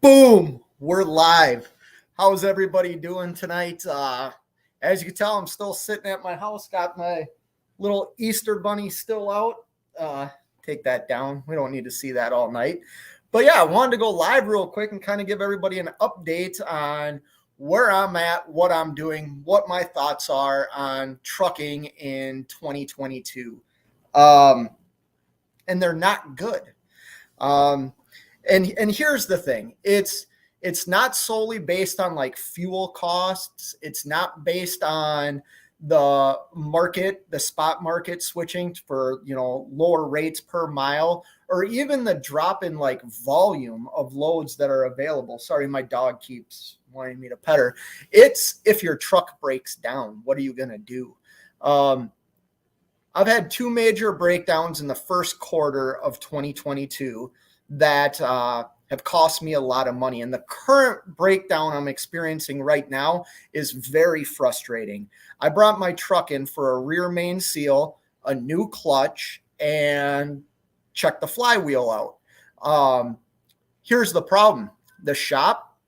Boom! We're live. How's everybody doing tonight? As you can tell, I'm still sitting at my house. Got my little Easter bunny still out. Take that down. We don't need to see that all night. But yeah, I wanted to go live real quick and kind of give everybody an update on where I'm at, what I'm doing, what my thoughts are on trucking in 2022. And they're not good. And here's the thing. It's not solely based on like fuel costs. It's not based on the market, the spot market switching for, lower rates per mile, or even the drop in like volume of loads that are available. Sorry, my dog keeps wanting me to pet her. It's if your truck breaks down, what are you going to do? I've had two major breakdowns in the first quarter of 2022 that have cost me a lot of money. And the current breakdown I'm experiencing right now is very frustrating. I brought my truck in for a rear main seal, a new clutch, and checked the flywheel out. Here's the problem. The shop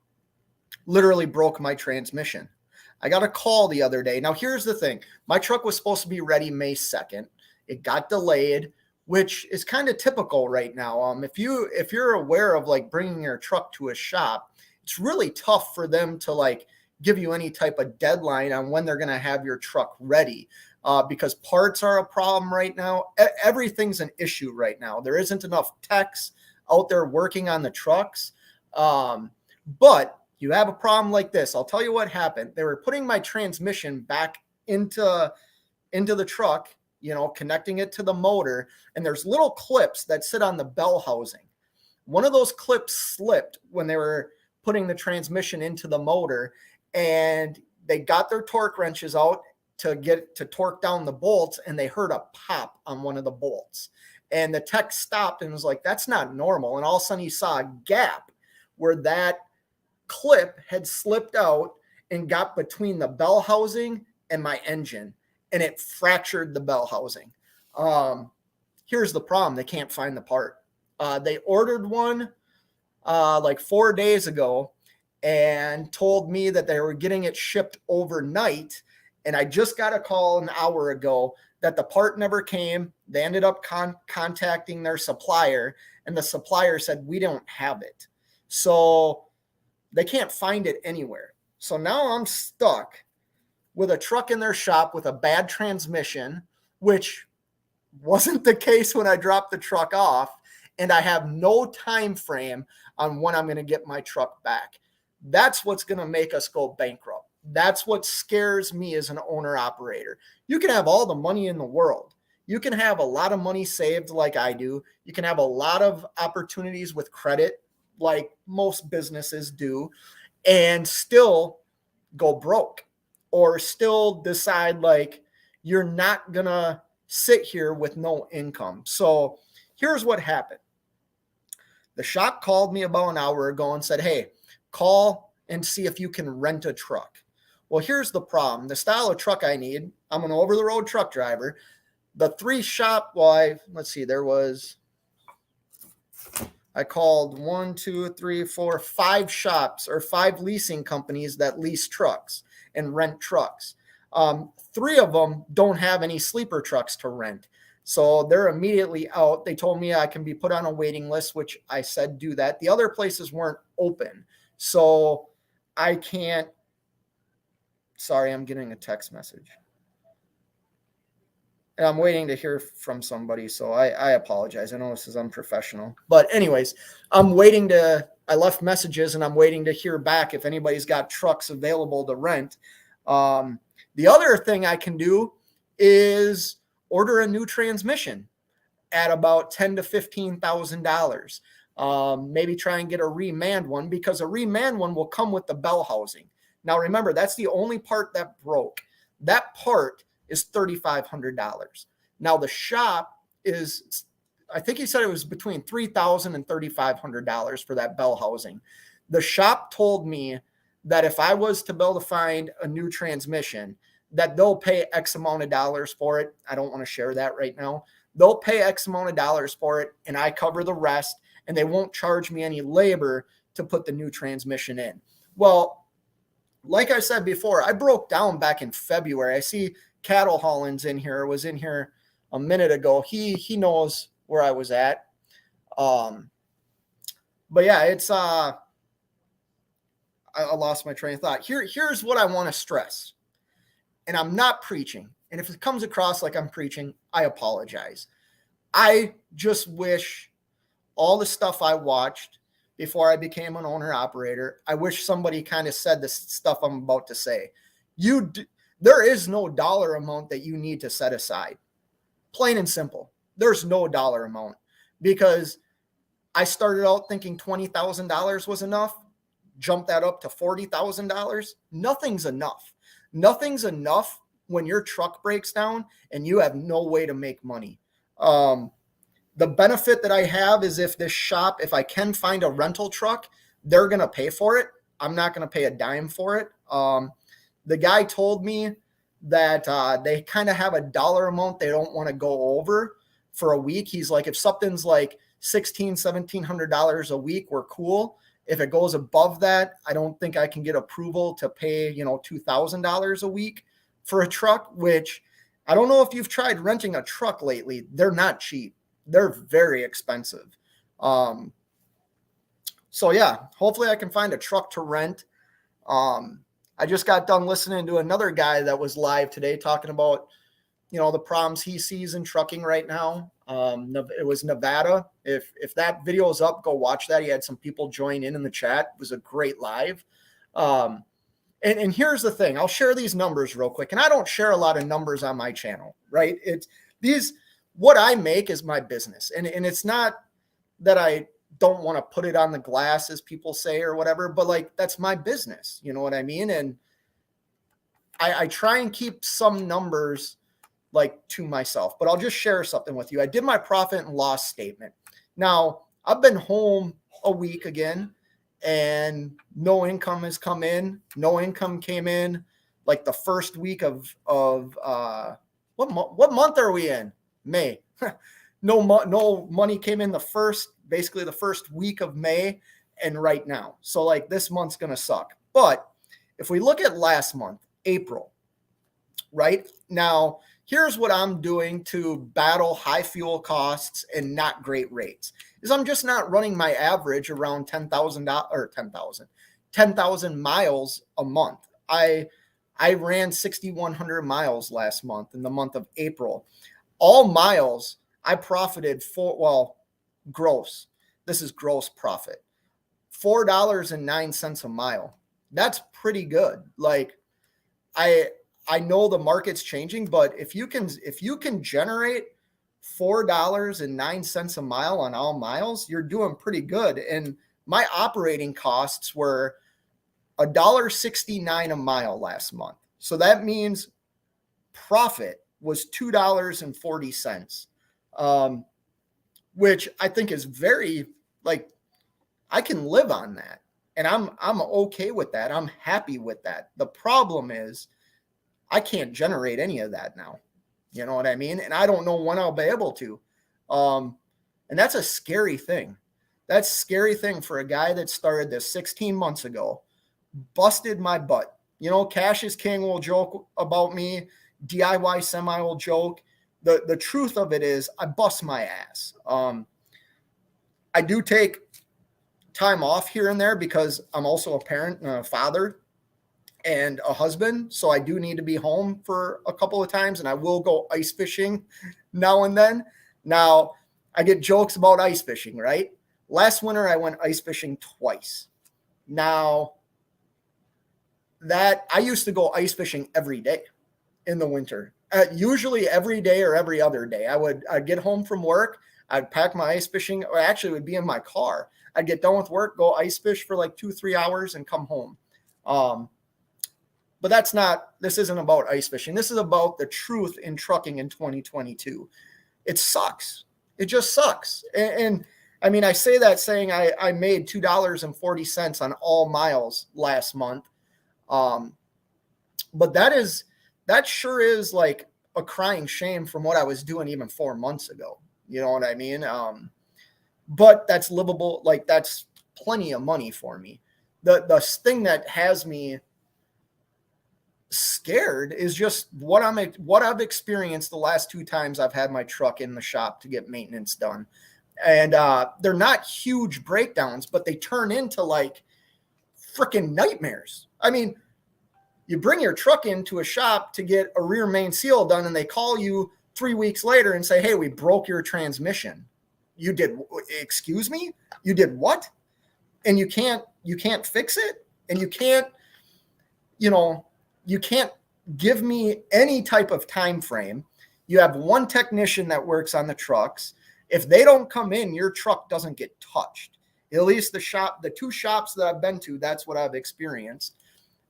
literally broke my transmission. I got a call the other day. Now, here's the thing. My truck was supposed to be ready May 2nd. It got delayed, which is kind of typical right now. If you're aware of like bringing your truck to a shop, it's really tough for them to like give you any type of deadline on when they're going to have your truck ready, because parts are a problem right now. Everything's an issue right now. There isn't enough techs out there working on the trucks. But you have a problem like this. I'll tell you what happened. They were putting my transmission back into the truck, connecting it to the motor, and there's little clips that sit on the bell housing. One of those clips slipped when they were putting the transmission into the motor, and they got their torque wrenches out to torque down the bolts, and they heard a pop on one of the bolts. And the tech stopped and was like, that's not normal. And all of a sudden he saw a gap where that clip had slipped out and got between the bell housing and my engine, and it fractured the bell housing. Here's the problem. They can't find the part. They ordered one like 4 days ago and told me that they were getting it shipped overnight. And I just got a call an hour ago that the part never came. They ended up contacting their supplier, and the supplier said, we don't have it. So they can't find it anywhere. So now I'm stuck with a truck in their shop with a bad transmission, which wasn't the case when I dropped the truck off. And I have no time frame on when I'm going to get my truck back. That's what's going to make us go bankrupt. That's what scares me as an owner operator. You can have all the money in the world. You can have a lot of money saved like I do. You can have a lot of opportunities with credit like most businesses do, and still go broke, or still decide like you're not gonna sit here with no income. So here's what happened. The shop called me about an hour ago and said, hey, call and see if you can rent a truck. Well, here's the problem. The style of truck I need, I'm an over-the-road truck driver. The three shop, I called 5 shops or 5 leasing companies that lease trucks and rent trucks. 3 of them don't have any sleeper trucks to rent. So they're immediately out. They told me I can be put on a waiting list, which I said do that. The other places weren't open. So I can't. Sorry, I'm getting a text message. And I'm waiting to hear from somebody, so I apologize. I know this is unprofessional. But anyways, I left messages, and I'm waiting to hear back if anybody's got trucks available to rent. The other thing I can do is order a new transmission at about $10,000 to $15,000. Maybe try and get a reman one, because a reman one will come with the bell housing. Now, remember, that's the only part that broke. That part is $3,500. Now the shop is, I think he said it was between $3,000 and $3,500 for that bell housing. The shop told me that if I was to be able to find a new transmission, that they'll pay X amount of dollars for it. I don't want to share that right now. They'll pay X amount of dollars for it, and I cover the rest, and they won't charge me any labor to put the new transmission in. Well, like I said before, I broke down back in February. I see Cattle Haulins in here, was in here a minute ago. He knows where I was at. But yeah, it's I lost my train of thought. Here's what I want to stress. And I'm not preaching. And if it comes across like I'm preaching, I apologize. I just wish all the stuff I watched before I became an owner operator, I wish somebody kind of said this stuff I'm about to say. There is no dollar amount that you need to set aside. Plain and simple. There's no dollar amount, because I started out thinking $20,000 was enough, jumped that up to $40,000. Nothing's enough. Nothing's enough when your truck breaks down and you have no way to make money. The benefit that I have is if this shop, if I can find a rental truck, they're going to pay for it. I'm not going to pay a dime for it. The guy told me that they kind of have a dollar amount they don't want to go over for a week. He's like, if something's like $1,700 a week, we're cool. If it goes above that, I don't think I can get approval to pay, $2,000 a week for a truck, which I don't know if you've tried renting a truck lately. They're not cheap. They're very expensive. So yeah, hopefully I can find a truck to rent. I just got done listening to another guy that was live today talking about, the problems he sees in trucking right now. It was Nevada. If that video is up, go watch that. He had some people join in the chat. It was a great live. And here's the thing. I'll share these numbers real quick. And I don't share a lot of numbers on my channel, right? What I make is my business. And it's not that I don't want to put it on the glass, as people say, or whatever, but that's my business. You know what I mean? And I try and keep some numbers to myself, but I'll just share something with you. I did my profit and loss statement. Now I've been home a week again, and no income has come in. No income came in the first week of what month are we in? May. No money came in basically the first week of May and right now. So this month's going to suck. But if we look at last month, April, right now, here's what I'm doing to battle high fuel costs and not great rates is I'm just not running my average around 10,000 miles a month. I ran 6,100 miles last month in the month of April. All miles I profited gross. This is gross profit. $4.09 a mile. That's pretty good. I know the market's changing, but if you can generate $4.09 a mile on all miles, you're doing pretty good. And my operating costs were $1.69 a mile last month. So that means profit was $2.40, which I think is very I can live on that, and I'm okay with that. I'm happy with that. The problem is I can't generate any of that now. You know what I mean? And I don't know when I'll be able to. And that's a scary thing. That's a scary thing for a guy that started this 16 months ago, busted my butt. Cash is King will joke about me. DIY Semi will joke. The truth of it is I bust my ass. I do take time off here and there because I'm also a parent and a father and a husband. So I do need to be home for a couple of times, and I will go ice fishing now and then. Now, I get jokes about ice fishing, right? Last winter, I went ice fishing twice. Now, that I used to go ice fishing every day in the winter, usually every day or every other day. I'd get home from work. I'd pack my ice fishing, or actually it would be in my car. I'd get done with work, go ice fish for 2-3 hours and come home. But this isn't about ice fishing. This is about the truth in trucking in 2022. It sucks. It just sucks. And I mean, I say that saying I made $2.40 on all miles last month. But that sure is a crying shame from what I was doing even 4 months ago. You know what I mean? But that's livable. That's plenty of money for me. The thing that has me scared is just what I've experienced the last 2 times I've had my truck in the shop to get maintenance done. And they're not huge breakdowns, but they turn into like freaking nightmares. I mean, you bring your truck into a shop to get a rear main seal done, and they call you 3 weeks later and say, hey, we broke your transmission. You did, excuse me? You did what? And you can't fix it? And you can't give me any type of time frame. You have one technician that works on the trucks. If they don't come in, your truck doesn't get touched. At least the 2 shops that I've been to, that's what I've experienced.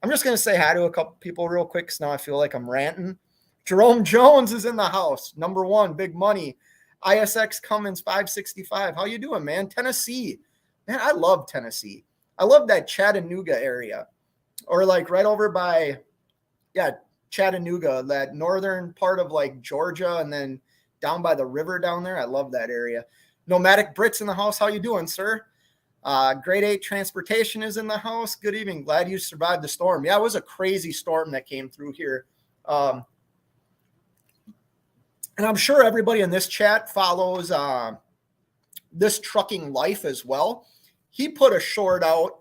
I'm just going to say hi to a couple people real quick, because now I feel like I'm ranting. Jerome Jones is in the house. Number 1, big money. ISX Cummins 565. How you doing, man? Tennessee. Man, I love Tennessee. I love that Chattanooga area. Or like right over by, Chattanooga, that northern part of like Georgia, and then down by the river down there. I love that area. Nomadic Brits in the house. How you doing, sir? Grade 8 Transportation is in the house. Good evening. Glad you survived the storm. Yeah, it was a crazy storm that came through here. And I'm sure everybody in this chat follows this trucking life as well. He put a short out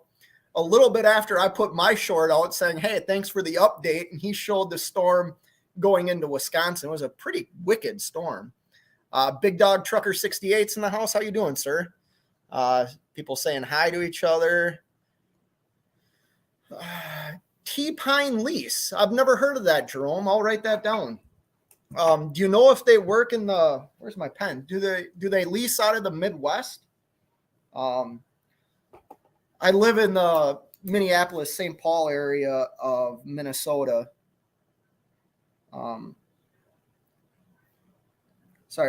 a little bit after I put my short out saying, hey, thanks for the update. And he showed the storm going into Wisconsin. It was a pretty wicked storm. Big Dog Trucker 68's in the house. How you doing, sir? People saying hi to each other. T-Pine Lease. I've never heard of that, Jerome. I'll write that down. Do you know if they work in the, where's my pen? Do they lease out of the Midwest? I live in the Minneapolis, St. Paul area of Minnesota. Sorry,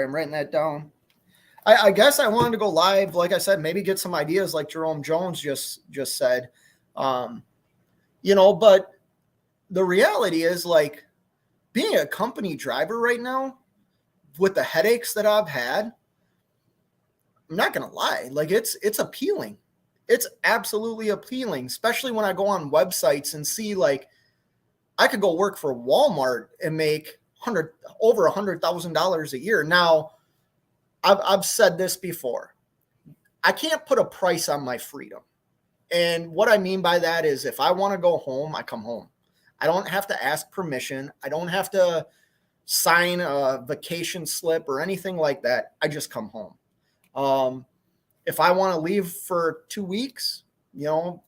I'm writing that down. I guess I wanted to go live, like I said, maybe get some ideas like Jerome Jones just said. But the reality is, like, being a company driver right now with the headaches that I've had, I'm not going to lie. Like, it's appealing. It's absolutely appealing, especially when I go on websites and see, like, I could go work for Walmart and make over $100,000 a year. Now, I've said this before. I can't put a price on my freedom. And what I mean by that is, if I want to go home, I come home. I don't have to ask permission. I don't have to sign a vacation slip or anything like that. I just come home. If I want to leave for 2 weeks,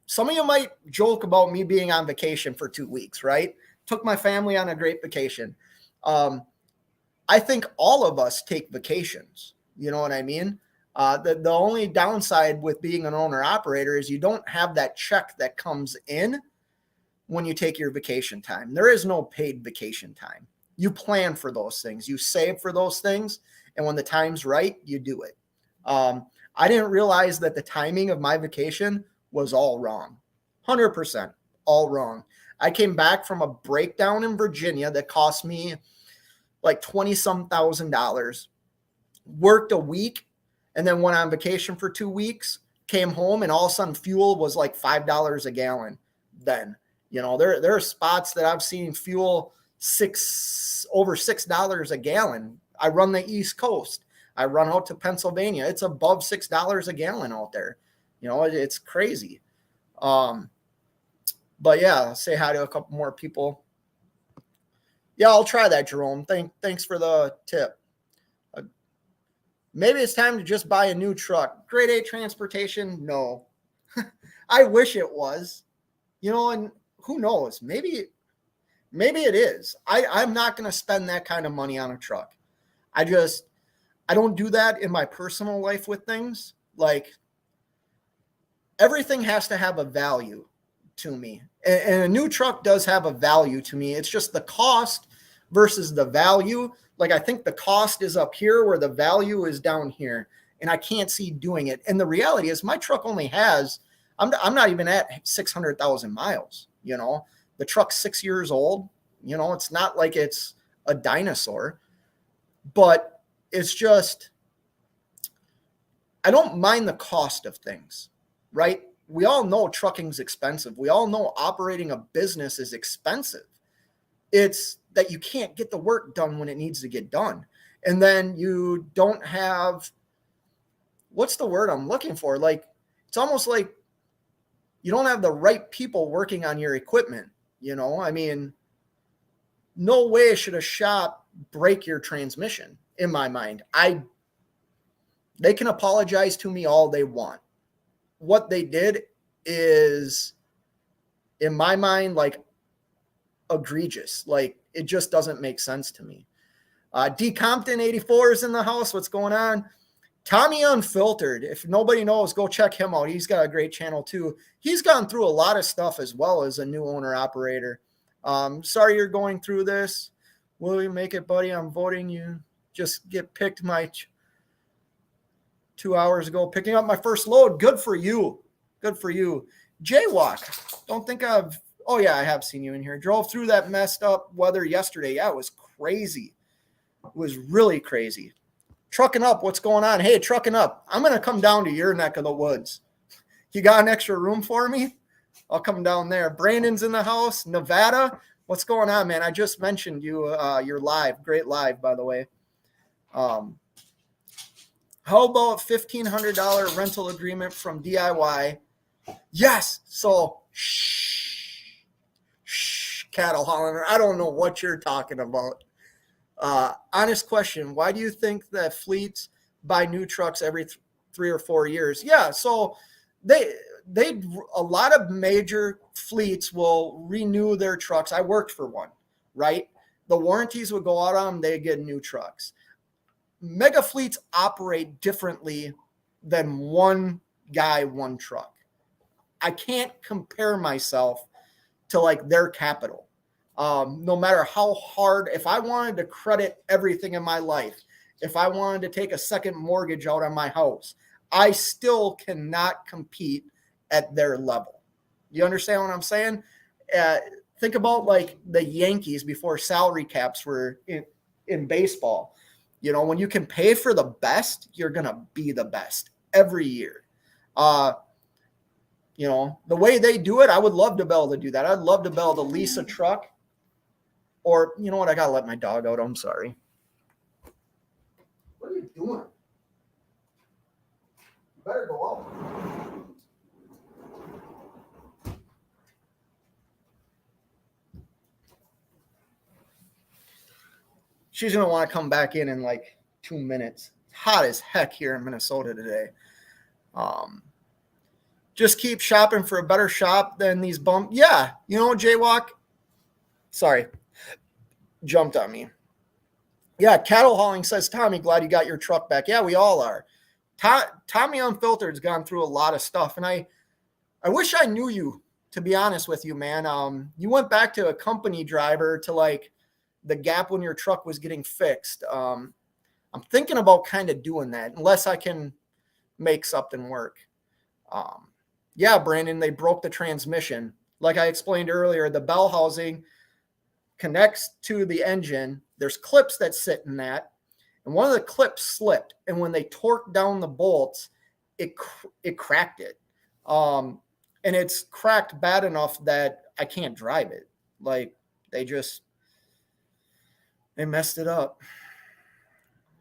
some of you might joke about me being on vacation for 2 weeks, right? Took my family on a great vacation. I think all of us take vacations. You know what I mean? The only downside with being an owner operator is you don't have that check that comes in when you take your vacation time. There is no paid vacation time. You plan for those things. You save for those things. And when the time's right, you do it. I didn't realize that the timing of my vacation was all wrong. 100% all wrong. I came back from a breakdown in Virginia that cost me like $20-some thousand, worked a week, and then went on vacation for 2 weeks, came home, and all of a sudden fuel was like $5 a gallon. Then, there are spots that I've seen fuel over $6 a gallon. I run the East Coast. I run out to Pennsylvania. It's above $6 a gallon out there. It's crazy. But yeah, say hi to a couple more people. Yeah, I'll try that, Jerome. Thanks for the tip. Maybe it's time to just buy a new truck. Grade 8 Transportation? No. I wish it was. And who knows? Maybe it is. I'm not going to spend that kind of money on a truck. I don't do that in my personal life with things. Like, everything has to have a value to me. And a new truck does have a value to me. It's just the cost versus the value. Like, I think the cost is up here where the value is down here, and I can't see doing it. And the reality is my truck only has, I'm not even at 600,000 miles. The truck's 6 years old. It's not like it's a dinosaur, but it's just, I don't mind the cost of things. right? We all know trucking's expensive. We all know operating a business is expensive. It's that you can't get the work done when it needs to get done. And then you don't have, what's the word I'm looking for? Like, it's almost like you don't have the right people working on your equipment. I mean, no way should a shop break your transmission in my mind. They can apologize to me all they want. What they did is, in my mind, like, egregious. Like, it just doesn't make sense to me. D Compton 84 is in the house. What's going on? Tommy Unfiltered. If nobody knows, go check him out. He's got a great channel too. He's gone through a lot of stuff as well as a new owner operator. Sorry you're going through this. Will you make it, buddy? I'm voting you. Just get picked my 2 hours ago, picking up my first load. Good for you. Good for you. Jaywalk. Don't think I've, oh yeah, I have seen you in here. Drove through that messed up weather yesterday. Yeah, it was crazy. It was really crazy. Trucking Up, what's going on? Hey, Trucking Up, I'm going to come down to your neck of the woods. You got an extra room for me? I'll come down there. Brandon's in the house. Nevada, what's going on, man? I just mentioned you. You're live. Great live, by the way. How about $1,500 rental agreement from DIY? Yes. So, cattle hauler. I don't know what you're talking about. Honest question. Why do you think that fleets buy new trucks every 3 or 4 years? Yeah. So a lot of major fleets will renew their trucks. I worked for one, right? The warranties would go out on them. They get new trucks. Mega fleets operate differently than one guy, one truck. I can't compare myself to like their capital. No matter how hard, if I wanted to credit everything in my life, if I wanted to take a second mortgage out on my house, I still cannot compete at their level. You understand what I'm saying? Think about like the Yankees before salary caps were in baseball. When you can pay for the best, you're going to be the best every year. The way they do it, I would love to be able to do that. I'd love to be able to lease a truck. Or, you know what? I got to let my dog out. I'm sorry. What are you doing? You better go out. She's going to want to come back in like 2 minutes. Hot as heck here in Minnesota today. Just keep shopping for a better shop than these bump. Yeah. Jaywalk. Sorry. Jumped on me. Yeah, cattle hauling, says Tommy. Glad you got your truck back. Yeah, we all are. Tommy Unfiltered's gone through a lot of stuff, and I wish I knew you, to be honest with you, man. You went back to a company driver to like the gap when your truck was getting fixed. I'm thinking about kind of doing that unless I can make something work. Yeah, Brandon, they broke the transmission. Like I explained earlier, the bell housing connects to the engine. There's clips that sit in that, and one of the clips slipped, and when they torqued down the bolts, it cracked it. And it's cracked bad enough that I can't drive it. Like they messed it up.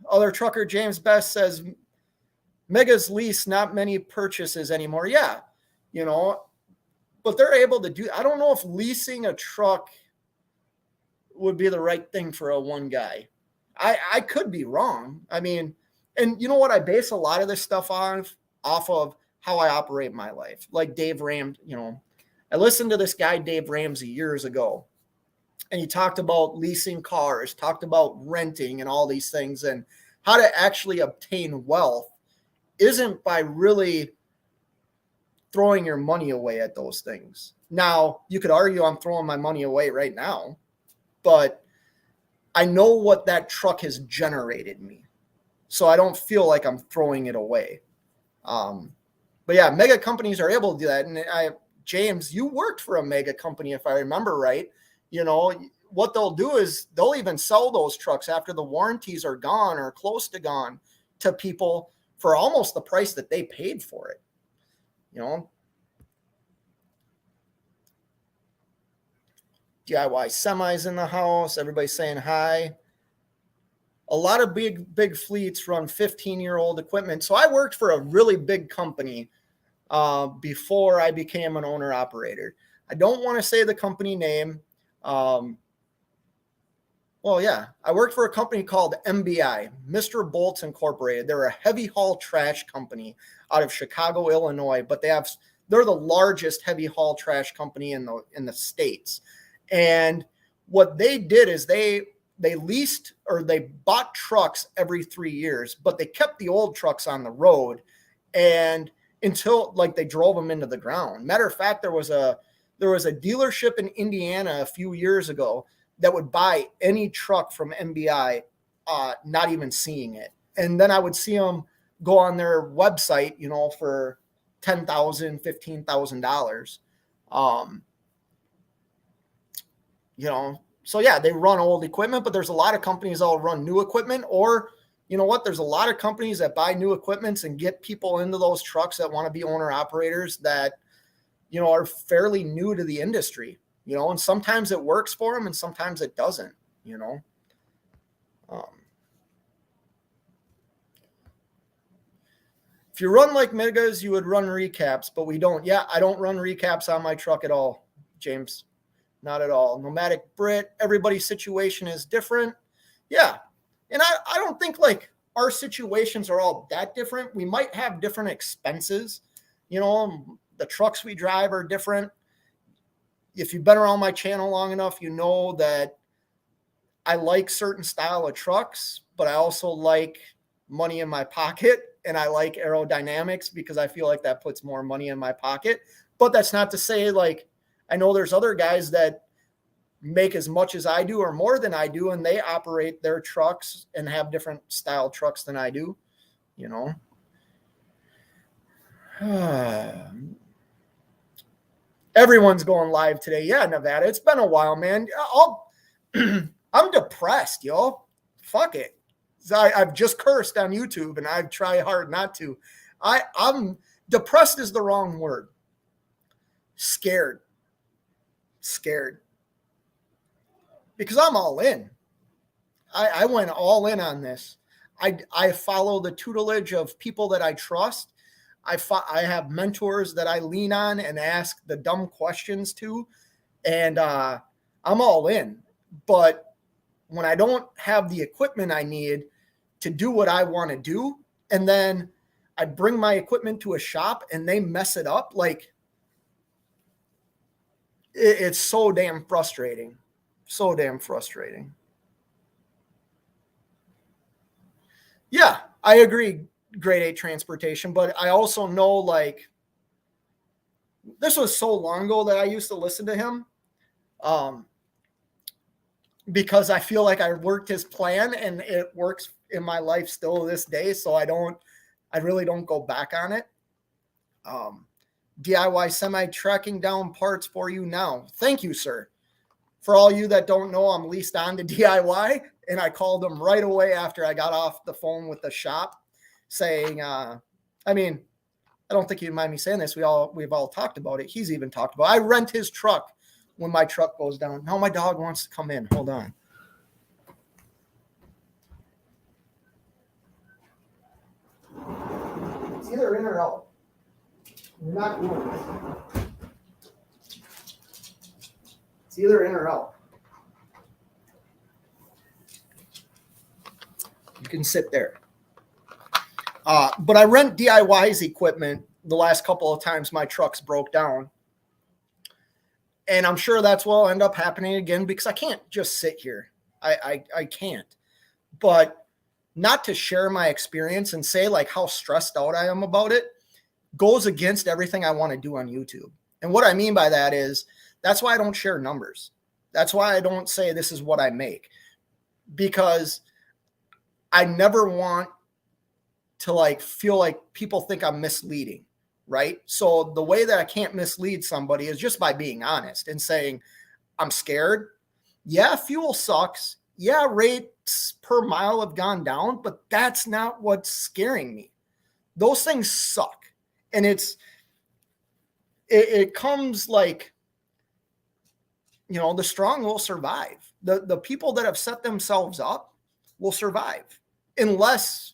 Other trucker James Best says Mega's lease, not many purchases anymore. Yeah, but they're able to do. I don't know if leasing a truck would be the right thing for a one guy. I could be wrong. I mean, and you know what? I base a lot of this stuff off of how I operate my life. Like Dave Ramsey, I listened to this guy, Dave Ramsey, years ago, and he talked about leasing cars, talked about renting and all these things, and how to actually obtain wealth isn't by really throwing your money away at those things. Now, you could argue I'm throwing my money away right now, but I know what that truck has generated me. So I don't feel like I'm throwing it away. But yeah, mega companies are able to do that. And James, you worked for a mega company, if I remember right. What they'll do is they'll even sell those trucks after the warranties are gone or close to gone to people for almost the price that they paid for it. you know. DIY semis in the house. Everybody's saying hi. A lot of big fleets run 15-year-old equipment. So I worked for a really big company before I became an owner operator. I don't want to say the company name. I worked for a company called MBI, Mr. Bolts Incorporated. They're a heavy haul trash company out of Chicago, Illinois, but they're the largest heavy haul trash company in the States. And what they did is they leased or they bought trucks every 3 years, but they kept the old trucks on the road and until like they drove them into the ground. Matter of fact, there was a dealership in Indiana a few years ago that would buy any truck from MBI, not even seeing it. And then I would see them go on their website, you know, for $10,000, $15,000. You know, so yeah, they run old equipment, but there's a lot of companies that'll run new equipment, or you know what? There's a lot of companies that buy new equipments and get people into those trucks that want to be owner operators that, you know, are fairly new to the industry, you know, and sometimes it works for them and sometimes it doesn't, you know. If you run like Megas, you would run recaps, but we don't. Yeah, I don't run recaps on my truck at all, James. Not at all. Nomadic Brit, everybody's situation is different. Yeah. And I don't think like our situations are all that different. We might have different expenses. You know, the trucks we drive are different. If you've been around my channel long enough, you know that I like certain style of trucks, but I also like money in my pocket and I like aerodynamics because I feel like that puts more money in my pocket. But that's not to say like, I know there's other guys that make as much as I do or more than I do, and they operate their trucks and have different style trucks than I do, you know. Everyone's going live today. Yeah, Nevada. It's been a while, man. I'm depressed, yo. Fuck it. I've just cursed on YouTube, and I've tried hard not to. I'm depressed is the wrong word. Scared. Because I'm all in. I went all in on this. I follow the tutelage of people that I trust. I have mentors that I lean on and ask the dumb questions to, and I'm all in. But when I don't have the equipment I need to do what I want to do, and then I bring my equipment to a shop and they mess it up, like it's so damn frustrating. So damn frustrating. Yeah, I agree. Grade 8 transportation, but I also know like this was so long ago that I used to listen to him because I feel like I worked his plan and it works in my life still to this day. So I really don't go back on it. DIY semi tracking down parts for you now. Thank you, sir. For all you that don't know, I'm leased on to DIY, and I called them right away after I got off the phone with the shop saying, I don't think you'd mind me saying this. We've all talked about it. He's even talked about it. I rent his truck when my truck goes down. Now my dog wants to come in. Hold on. It's either in or out. You're not doing this. It's either in or out. You can sit there. But I rent DIY's equipment the last couple of times my trucks broke down. And I'm sure that's what will end up happening again because I can't just sit here. I can't. But not to share my experience and say like how stressed out I am about it goes against everything I want to do on YouTube. And what I mean by that is that's why I don't share numbers. That's why I don't say this is what I make, because I never want to like feel like people think I'm misleading, right? So the way that I can't mislead somebody is just by being honest and saying, I'm scared. Yeah, fuel sucks. Yeah, rates per mile have gone down, but that's not what's scaring me. Those things suck. And it comes like, the strong will survive. The people that have set themselves up will survive, unless,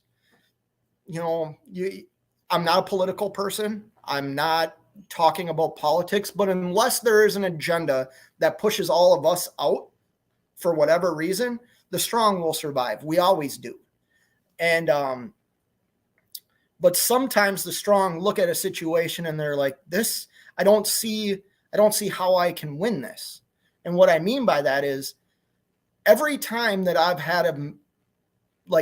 I'm not a political person. I'm not talking about politics, but unless there is an agenda that pushes all of us out for whatever reason, the strong will survive. We always do. And, but sometimes the strong look at a situation and they're like, this, I don't see how I can win this. And what I mean by that is, every time that I've had a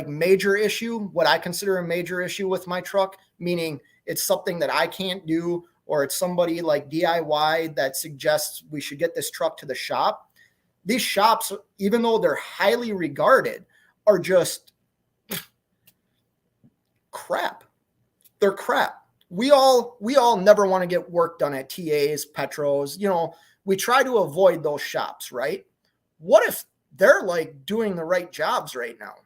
major issue, what I consider a major issue with my truck, meaning it's something that I can't do, or it's somebody like DIY that suggests we should get this truck to the shop. These shops, even though they're highly regarded, are just crap. They're crap. We all never want to get work done at TAs, Petros. We try to avoid those shops, right? What if they're like doing the right jobs right now?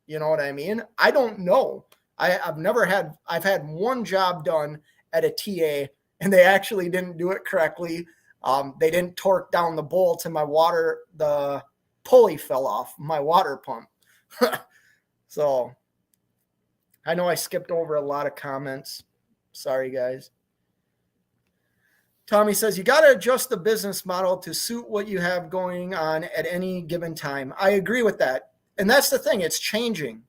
You know what I mean? I don't know. I've had one job done at a TA, and they actually didn't do it correctly. They didn't torque down the bolts, and the pulley fell off my water pump. So I know I skipped over a lot of comments. Sorry, guys. Tommy says, you got to adjust the business model to suit what you have going on at any given time. I agree with that. And that's the thing. It's changing.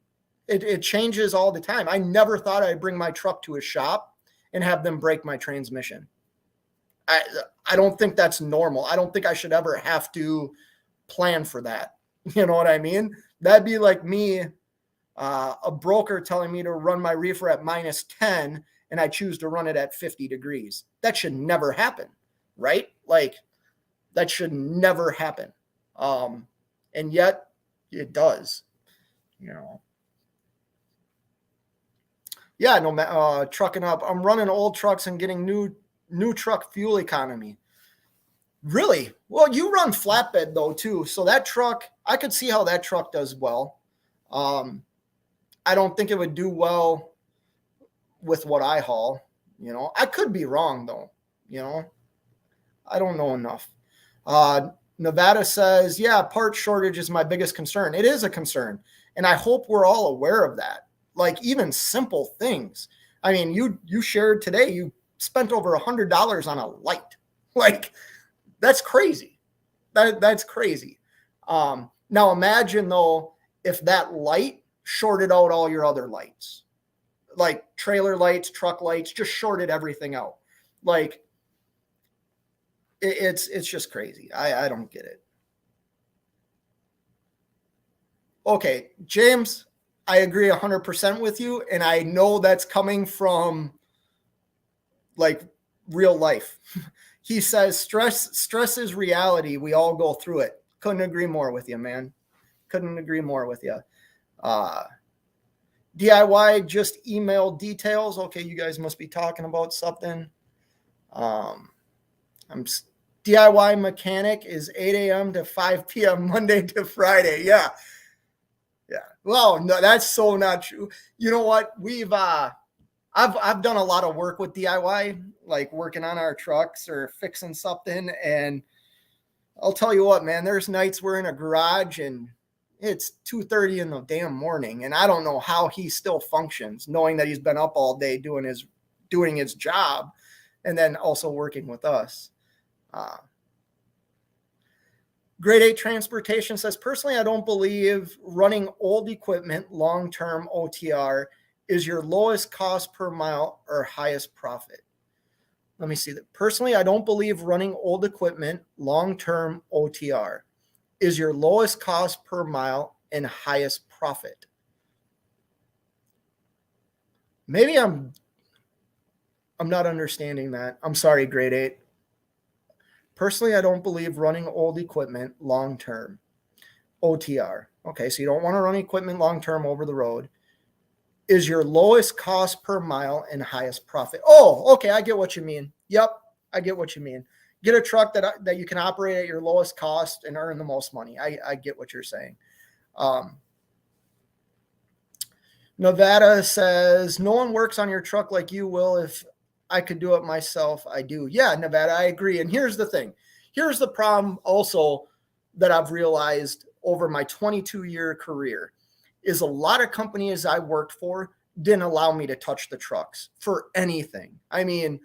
It changes all the time. I never thought I'd bring my truck to a shop and have them break my transmission. I don't think that's normal. I don't think I should ever have to plan for that. You know what I mean? That'd be like me, a broker telling me to run my reefer at -10, and I choose to run it at 50 degrees. That should never happen, right? Like, that should never happen. And yet it does, Yeah, no, trucking up. I'm running old trucks and getting new truck fuel economy. Really? Well, you run flatbed though too. So that truck, I could see how that truck does well. I don't think it would do well with what I haul. I could be wrong though. I don't know enough. Nevada says, yeah, part shortage is my biggest concern. It is a concern. And I hope we're all aware of that. Like, even simple things. I mean, you shared today, you spent over $100 on a light. Like, that's crazy. That's crazy. Now imagine though, if that light shorted out all your other lights, like trailer lights, truck lights, just shorted everything out. Like, it's just crazy. I don't get it. Okay, James, I agree 100% with you. And I know that's coming from like real life. He says, stress is reality. We all go through it. Couldn't agree more with you, man. Couldn't agree more with you. DIY just email details. Okay, you guys must be talking about something. DIY mechanic is 8 a.m. to 5 p.m. Monday to Friday. Yeah. Well, no, that's so not true. You know what? I've done a lot of work with DIY, like working on our trucks or fixing something. And I'll tell you what, man, there's nights we're in a garage and it's 2:30 in the damn morning. And I don't know how he still functions, knowing that he's been up all day doing his job and then also working with us. Grade 8 Transportation says, personally, I don't believe running old equipment long-term OTR is your lowest cost per mile or highest profit. Let me see that. Personally, I don't believe running old equipment long-term OTR is your lowest cost per mile and highest profit. Maybe I'm not understanding that. I'm sorry, grade 8. Personally, I don't believe running old equipment long-term OTR. Okay, so you don't want to run equipment long-term over the road. Is your lowest cost per mile and highest profit. Oh, okay, I get what you mean. Yep, I get what you mean. Get a truck that you can operate at your lowest cost and earn the most money. I get what you're saying. Nevada says, no one works on your truck like you will if I could do it myself, I do. Yeah, Nevada, I agree. And here's the thing. Here's the problem also that I've realized over my 22-year career is a lot of companies I worked for didn't allow me to touch the trucks for anything. I mean,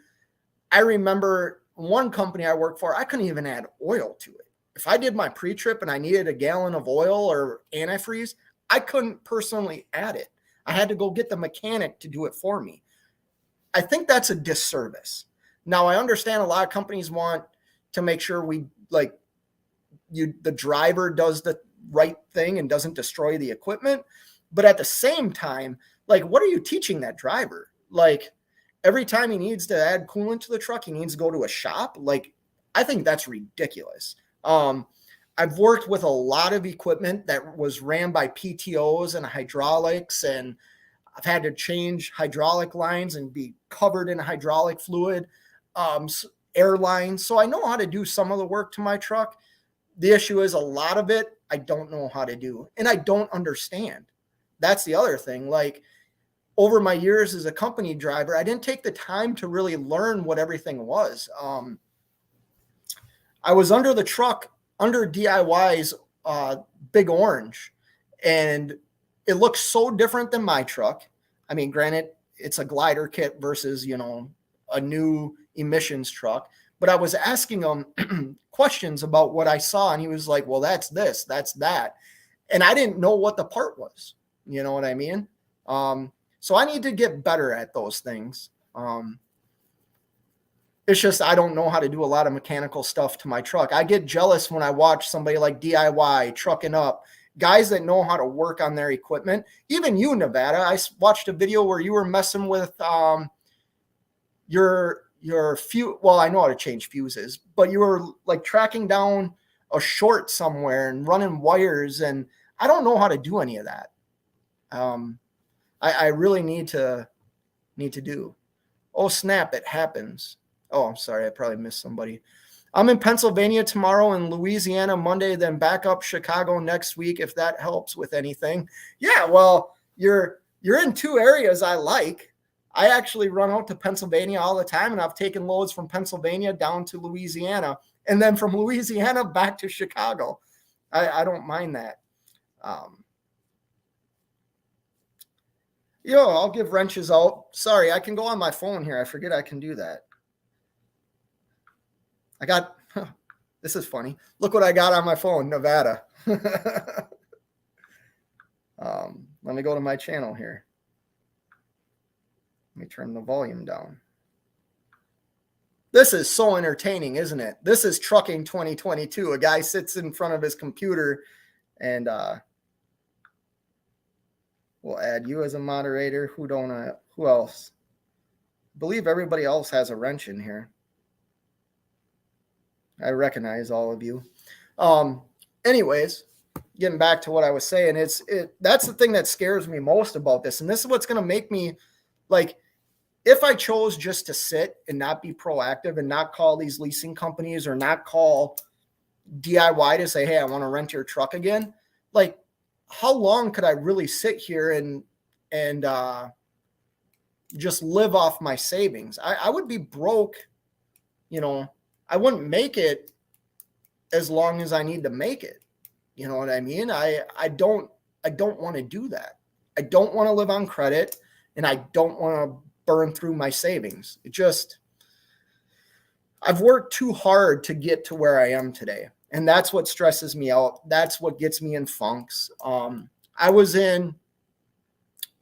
I remember one company I worked for, I couldn't even add oil to it. If I did my pre-trip and I needed a gallon of oil or antifreeze, I couldn't personally add it. I had to go get the mechanic to do it for me. I think that's a disservice. Now, I understand a lot of companies want to make sure the driver does the right thing and doesn't destroy the equipment. But at the same time, what are you teaching that driver? Every time he needs to add coolant to the truck, he needs to go to a shop. I think that's ridiculous. I've worked with a lot of equipment that was ran by PTOs and hydraulics, and I've had to change hydraulic lines and be covered in hydraulic fluid, air lines. So I know how to do some of the work to my truck. The issue is a lot of it I don't know how to do, and I don't understand. That's the other thing. Over my years as a company driver, I didn't take the time to really learn what everything was. I was under the truck, under DIY's Big Orange, and it looks so different than my truck. I mean, granted, it's a glider kit versus, a new emissions truck. But I was asking him questions about what I saw, and he was like, well, that's this, that's that. And I didn't know what the part was. You know what I mean? So I need to get better at those things. It's just I don't know how to do a lot of mechanical stuff to my truck. I get jealous when I watch somebody like DIY trucking up, guys that know how to work on their equipment. Even you, Nevada, I watched a video where you were messing with your fuse. Well, I know how to change fuses, but you were tracking down a short somewhere and running wires, and I don't know how to do any of that. I really need to do. Oh, snap, it happens. Oh, I'm sorry. I probably missed somebody. I'm in Pennsylvania tomorrow and Louisiana Monday, then back up Chicago next week, if that helps with anything. Yeah, well, you're in two areas I like. I actually run out to Pennsylvania all the time, and I've taken loads from Pennsylvania down to Louisiana, and then from Louisiana back to Chicago. I don't mind that. I'll give wrenches out. Sorry, I can go on my phone here. I forget I can do that. This is funny. Look what I got on my phone, Nevada. Let me go to my channel here. Let me turn the volume down. This is so entertaining, isn't it? This is Trucking 2022. A guy sits in front of his computer, and we'll add you as a moderator. Who else? I believe everybody else has a wrench in here. I recognize all of you. Anyways, getting back to what I was saying, that's the thing that scares me most about this. And this is what's going to make me if I chose just to sit and not be proactive and not call these leasing companies or not call DIY to say, hey, I want to rent your truck again. How long could I really sit here and just live off my savings? I would be broke, I wouldn't make it as long as I need to make it. You know what I mean? I don't want to do that. I don't want to live on credit, and I don't want to burn through my savings. I've worked too hard to get to where I am today. And that's what stresses me out. That's what gets me in funks. Let's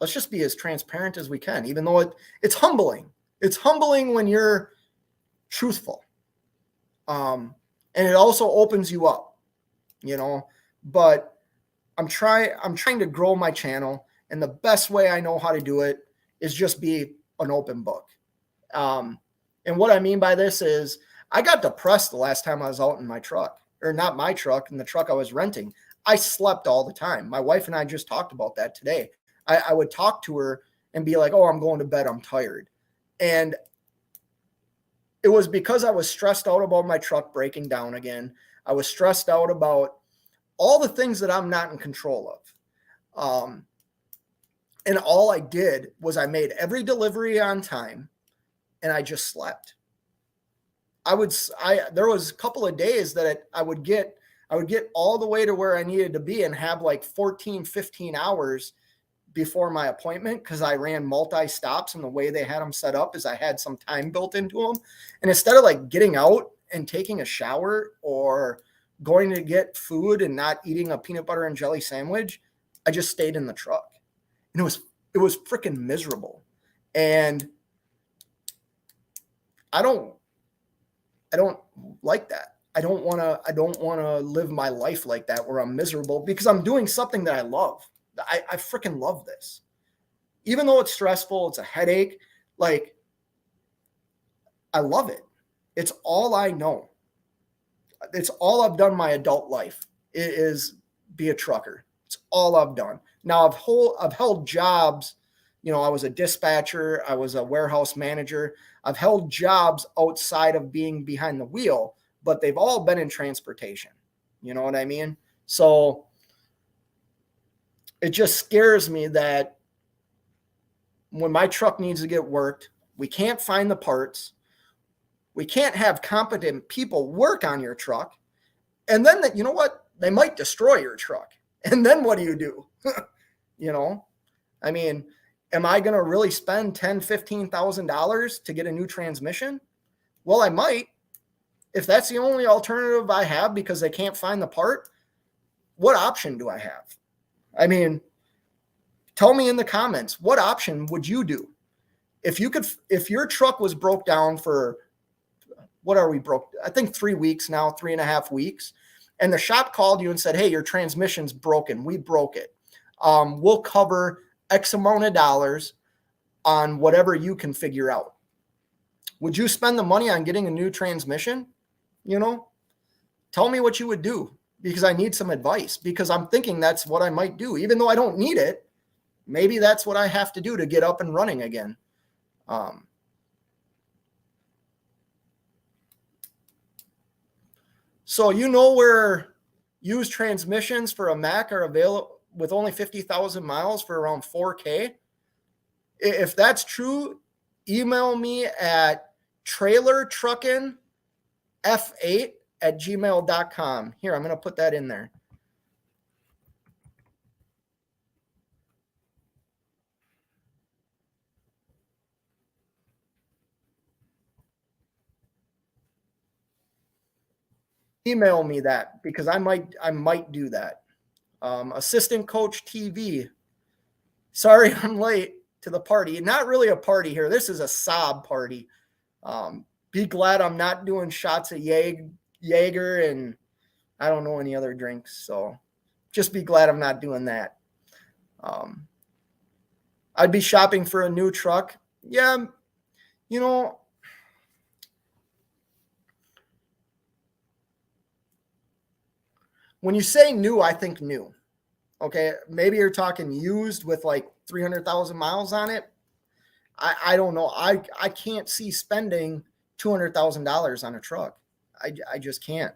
just be as transparent as we can, even though it's humbling. It's humbling when you're truthful. And it also opens you up, but I'm trying to grow my channel. And the best way I know how to do it is just be an open book. And what I mean by this is I got depressed the last time I was out in my truck, or not my truck, in the truck I was renting. I slept all the time. My wife and I just talked about that today. I would talk to her and be like, oh, I'm going to bed. I'm tired. And it was because I was stressed out about my truck breaking down again. I was stressed out about all the things that I'm not in control of. And all I did was I made every delivery on time. and I just slept. There was a couple of days that I would get all the way to where I needed to be and have like 14, 15 hours before my appointment, because I ran multi-stops, and the way they had them set up is I had some time built into them. And instead of like getting out and taking a shower or going to get food and not eating a peanut butter and jelly sandwich, I just stayed in the truck. And it was freaking miserable. And I don't like that. I don't want to live my life like that, where I'm miserable, because I'm doing something that I love. I freaking love this. Even though it's stressful, it's a headache, like, I love it. It's all I know. It's all I've done my adult life is be a trucker. It's all I've done. Now I've held jobs. You know, I was a dispatcher. I was a warehouse manager. I've held jobs outside of being behind the wheel, but they've all been in transportation. You know what I mean? So it just scares me that when my truck needs to get worked, we can't find the parts. We can't have competent people work on your truck. And then you know what? They might destroy your truck. And then what do you do? You know, I mean, am I going to really spend $10,000, $15,000 to get a new transmission? Well, I might. If that's the only alternative I have because they can't find the part, what option do I have? I mean, tell me in the comments, what option would you do? If your truck was broke down for, what are we broke? I think 3 weeks now, 3.5 weeks. And the shop called you and said, hey, your transmission's broken. We broke it. We'll cover X amount of dollars on whatever you can figure out. Would you spend the money on getting a new transmission? You know, tell me what you would do, because I need some advice, because I'm thinking that's what I might do. Even though I don't need it, maybe that's what I have to do to get up and running again. So you know where used transmissions for a Mack are available with only 50,000 miles for around $4K? If that's true, email me at trailertruckinf8@gmail.com. Here, I'm going to put that in there. Email me that, because I might do that. Assistant Coach TV. Sorry I'm late to the party. Not really a party here. This is a sob party. Be glad I'm not doing shots of Jaeger and I don't know any other drinks. So just be glad I'm not doing that. I'd be shopping for a new truck. Yeah, you know, when you say new, I think new. Okay, maybe you're talking used with like 300,000 miles on it. I don't know. I can't see spending $200,000 on a truck. I just can't.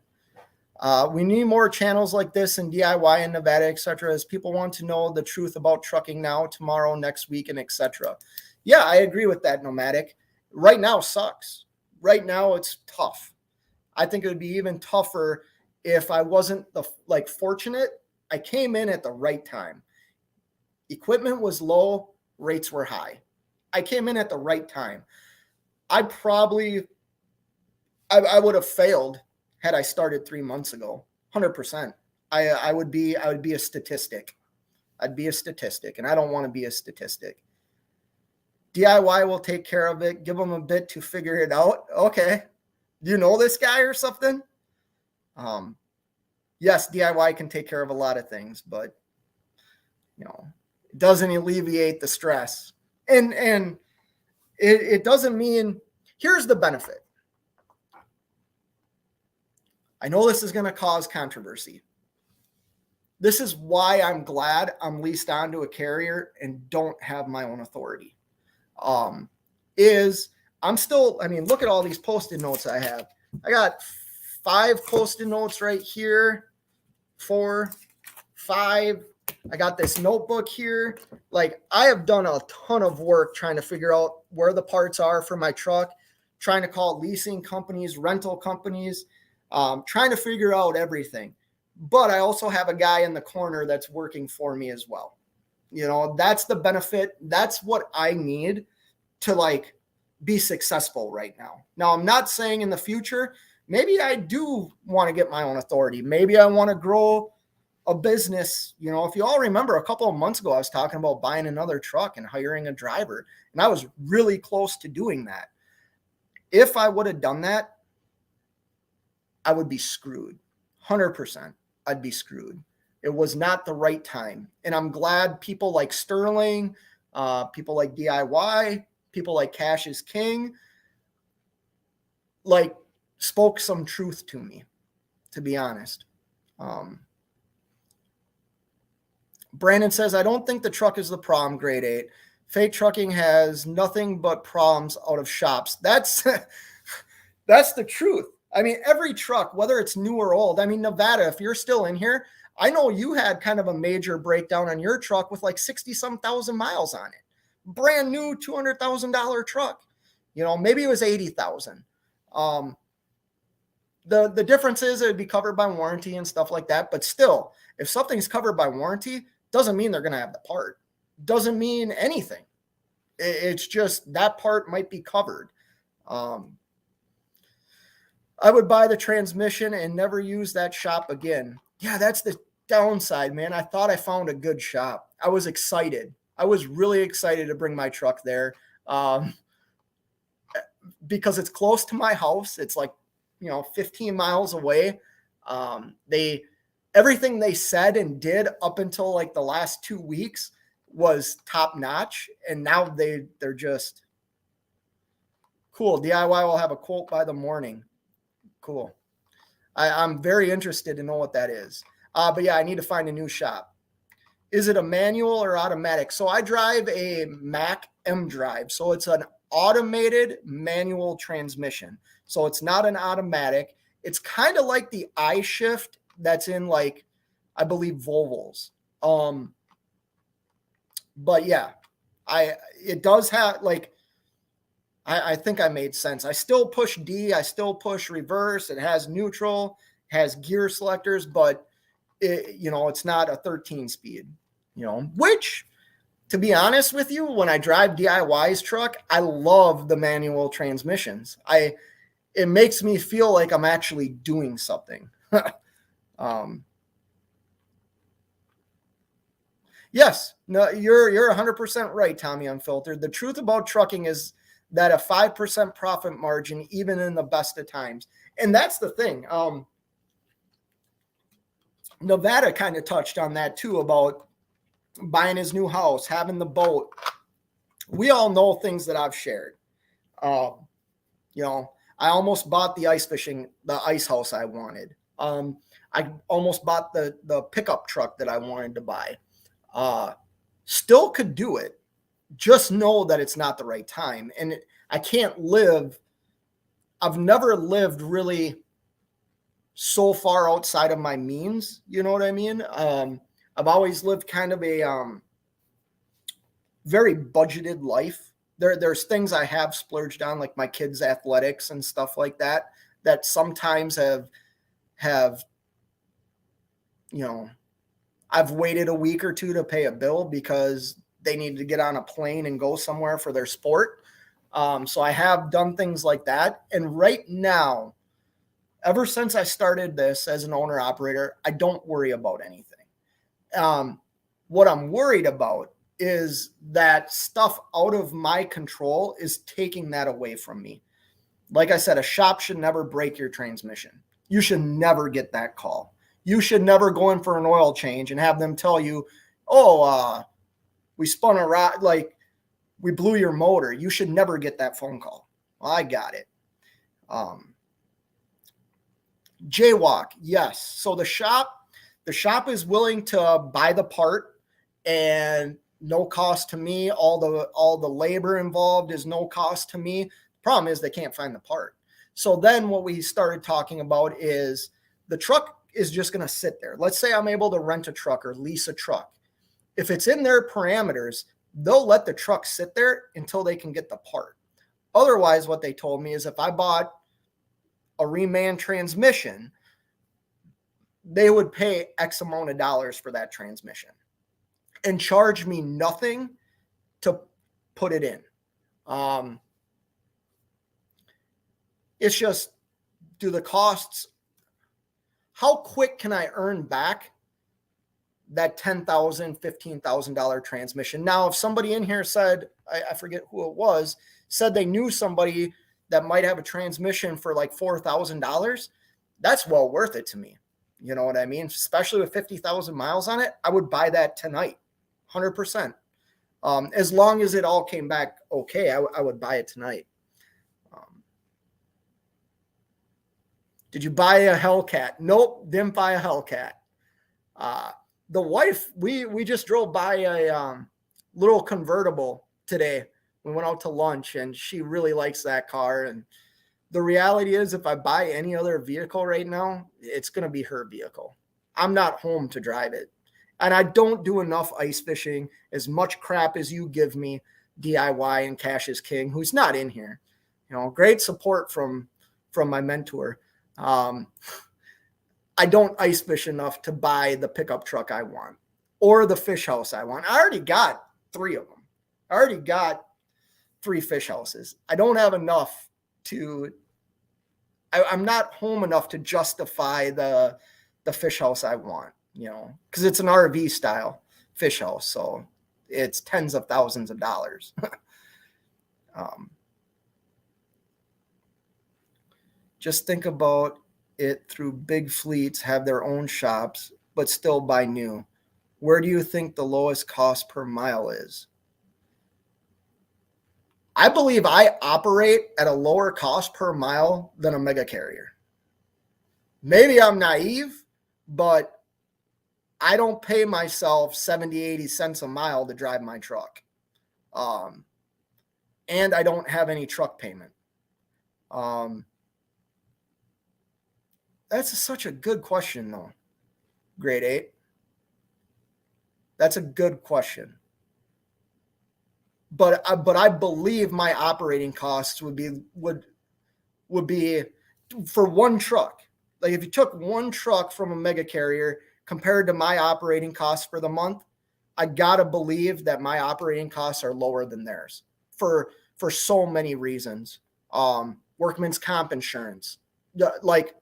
We need more channels like this in DIY in Nevada, etc., as people want to know the truth about trucking now, tomorrow, next week, and etc. Yeah, I agree with that, Nomadic. Right now sucks. Right now it's tough. I think it would be even tougher if I wasn't fortunate. I came in at the right time. Equipment was low, rates were high. I came in at the right time. I would have failed had I started 3 months ago. 100%. I would be a statistic. I'd be a statistic, and I don't want to be a statistic. DIY will take care of it. Give them a bit to figure it out. Okay. Do you know this guy or something? Yes, DIY can take care of a lot of things, but it doesn't alleviate the stress. And it doesn't mean, here's the benefit. I know this is going to cause controversy. This is why I'm glad I'm leased onto a carrier and don't have my own authority. Look at all these Post-it notes I have. I got 5 Post-it notes right here, 4, 5. I got this notebook here. Like, I have done a ton of work trying to figure out where the parts are for my truck. trying to call leasing companies, rental companies, trying to figure out everything. But I also have a guy in the corner that's working for me as well. That's the benefit. That's what I need to like be successful right now. Now, I'm not saying in the future, maybe I do want to get my own authority. Maybe I want to grow a business. If you all remember a couple of months ago, I was talking about buying another truck and hiring a driver, and I was really close to doing that. If I would have done that, I would be screwed. 100%. I'd be screwed. It was not the right time. And I'm glad people like Sterling, people like DIY, people like Cash is King, like spoke some truth to me, to be honest. Brandon says, I don't think the truck is the problem, grade 8. Fake trucking has nothing but problems out of shops. That's the truth. I mean, every truck, whether it's new or old, I mean, Nevada, if you're still in here, I know you had kind of a major breakdown on your truck with like 60-some thousand miles on it. Brand new $200,000 truck. Maybe it was 80,000. The difference is it would be covered by warranty and stuff like that. But still, if something's covered by warranty, doesn't mean they're going to have the part. Doesn't mean anything. It's just that part might be covered. I would buy the transmission and never use that shop again. Yeah, that's the downside, man. I thought I found a good shop. I was excited. I was really excited to bring my truck there because it's close to my house. It's like, 15 miles away. Everything they said and did up until like the last 2 weeks was top notch. And now they're just cool. DIY will have a quote by the morning. Cool. I'm very interested to know what that is. But yeah, I need to find a new shop. Is it a manual or automatic? So I drive a Mack M-Drive. So it's an automated manual transmission. So it's not an automatic. It's kind of like the I-Shift that's in like, I believe Volvos. But yeah, it does have like, I think I made sense. I still push D. I still push reverse. It has neutral, has gear selectors, but it's not a 13 speed, which to be honest with you, when I drive DIY's truck, I love the manual transmissions. It makes me feel like I'm actually doing something. Yes, no, you're 100% right, Tommy Unfiltered. The truth about trucking is that a 5% profit margin, even in the best of times. And that's the thing. Nevada kind of touched on that too, about buying his new house, having the boat. We all know things that I've shared. I almost bought the ice house I wanted. I almost bought the pickup truck that I wanted to buy. Still could do it. Just know that it's not the right time. And I can't live. I've never lived really so far outside of my means. You know what I mean? I've always lived kind of a very budgeted life. There's things I have splurged on, like my kids' athletics and stuff like that, that sometimes have I've waited a week or two to pay a bill because they needed to get on a plane and go somewhere for their sport. So I have done things like that. And right now, ever since I started this as an owner operator, I don't worry about anything. What I'm worried about is that stuff out of my control is taking that away from me. Like I said, a shop should never break your transmission. You should never get that call. You should never go in for an oil change and have them tell you, we spun a rod, like we blew your motor. You should never get that phone call. Well, I got it. Jaywalk, yes. So the shop is willing to buy the part and no cost to me. All the labor involved is no cost to me. The problem is they can't find the part. So then what we started talking about is the truck is just going to sit there. Let's say I'm able to rent a truck or lease a truck. If it's in their parameters, they'll let the truck sit there until they can get the part. Otherwise, what they told me is if I bought a reman transmission, they would pay X amount of dollars for that transmission and charge me nothing to put it in. It's just, do the costs, how quick can I earn back that $10,000, $15,000 transmission? Now, if somebody in here said, I forget who it was, said they knew somebody that might have a transmission for like $4,000, that's well worth it to me. You know what I mean? Especially with 50,000 miles on it, I would buy that tonight, 100%. As long as it all came back okay, I would buy it tonight. Did you buy a Hellcat? Nope, didn't buy a Hellcat. The wife, we just drove by a little convertible today. We went out to lunch, and she really likes that car. And the reality is, if I buy any other vehicle right now, it's going to be her vehicle. I'm not home to drive it. And I don't do enough ice fishing. As much crap as you give me, DIY and Cash is King, who's not in here. You know, great support from my mentor. I don't ice fish enough to buy the pickup truck I want or the fish house I want. I already got 3 of them. I already got 3 fish houses. I don't have enough to, I'm not home enough to justify the fish house I want, you know, because it's an RV style fish house. So it's tens of thousands of dollars. Just think about it through big fleets have their own shops, but still buy new. Where do you think the lowest cost per mile is? I believe I operate at a lower cost per mile than a mega carrier. Maybe I'm naive, but I don't pay myself 70, 80 cents a mile to drive my truck. And I don't have any truck payment. That's such a good question, though. Grade 8. That's a good question. But I believe my operating costs would be for one truck. Like if you took one truck from a mega carrier compared to my operating costs for the month, I gotta believe that my operating costs are lower than theirs for so many reasons. Workman's comp insurance, like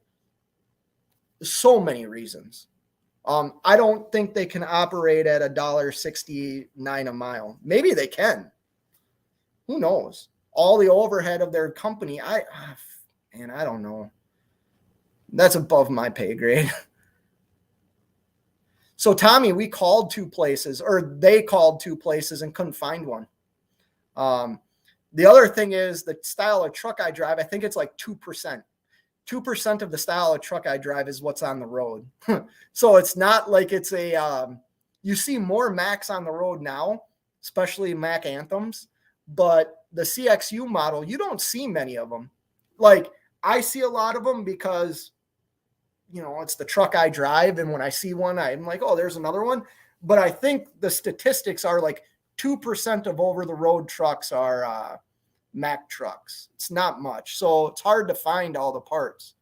so many reasons. I don't think they can operate at $1.69 a mile. Maybe they can. Who knows? All the overhead of their company, I don't know. That's above my pay grade. So Tommy, we called 2 places, or they called 2 places and couldn't find one. The other thing is the style of truck I drive, I think it's like 2%. 2% of the style of truck I drive is what's on the road. So it's not like it's you see more Macs on the road now, especially Mac Anthems, but the CXU model, you don't see many of them. Like I see a lot of them because, you know, it's the truck I drive. And when I see one, I'm like, oh, there's another one. But I think the statistics are like 2% of over the road trucks are Mac trucks. It's not much. So it's hard to find all the parts.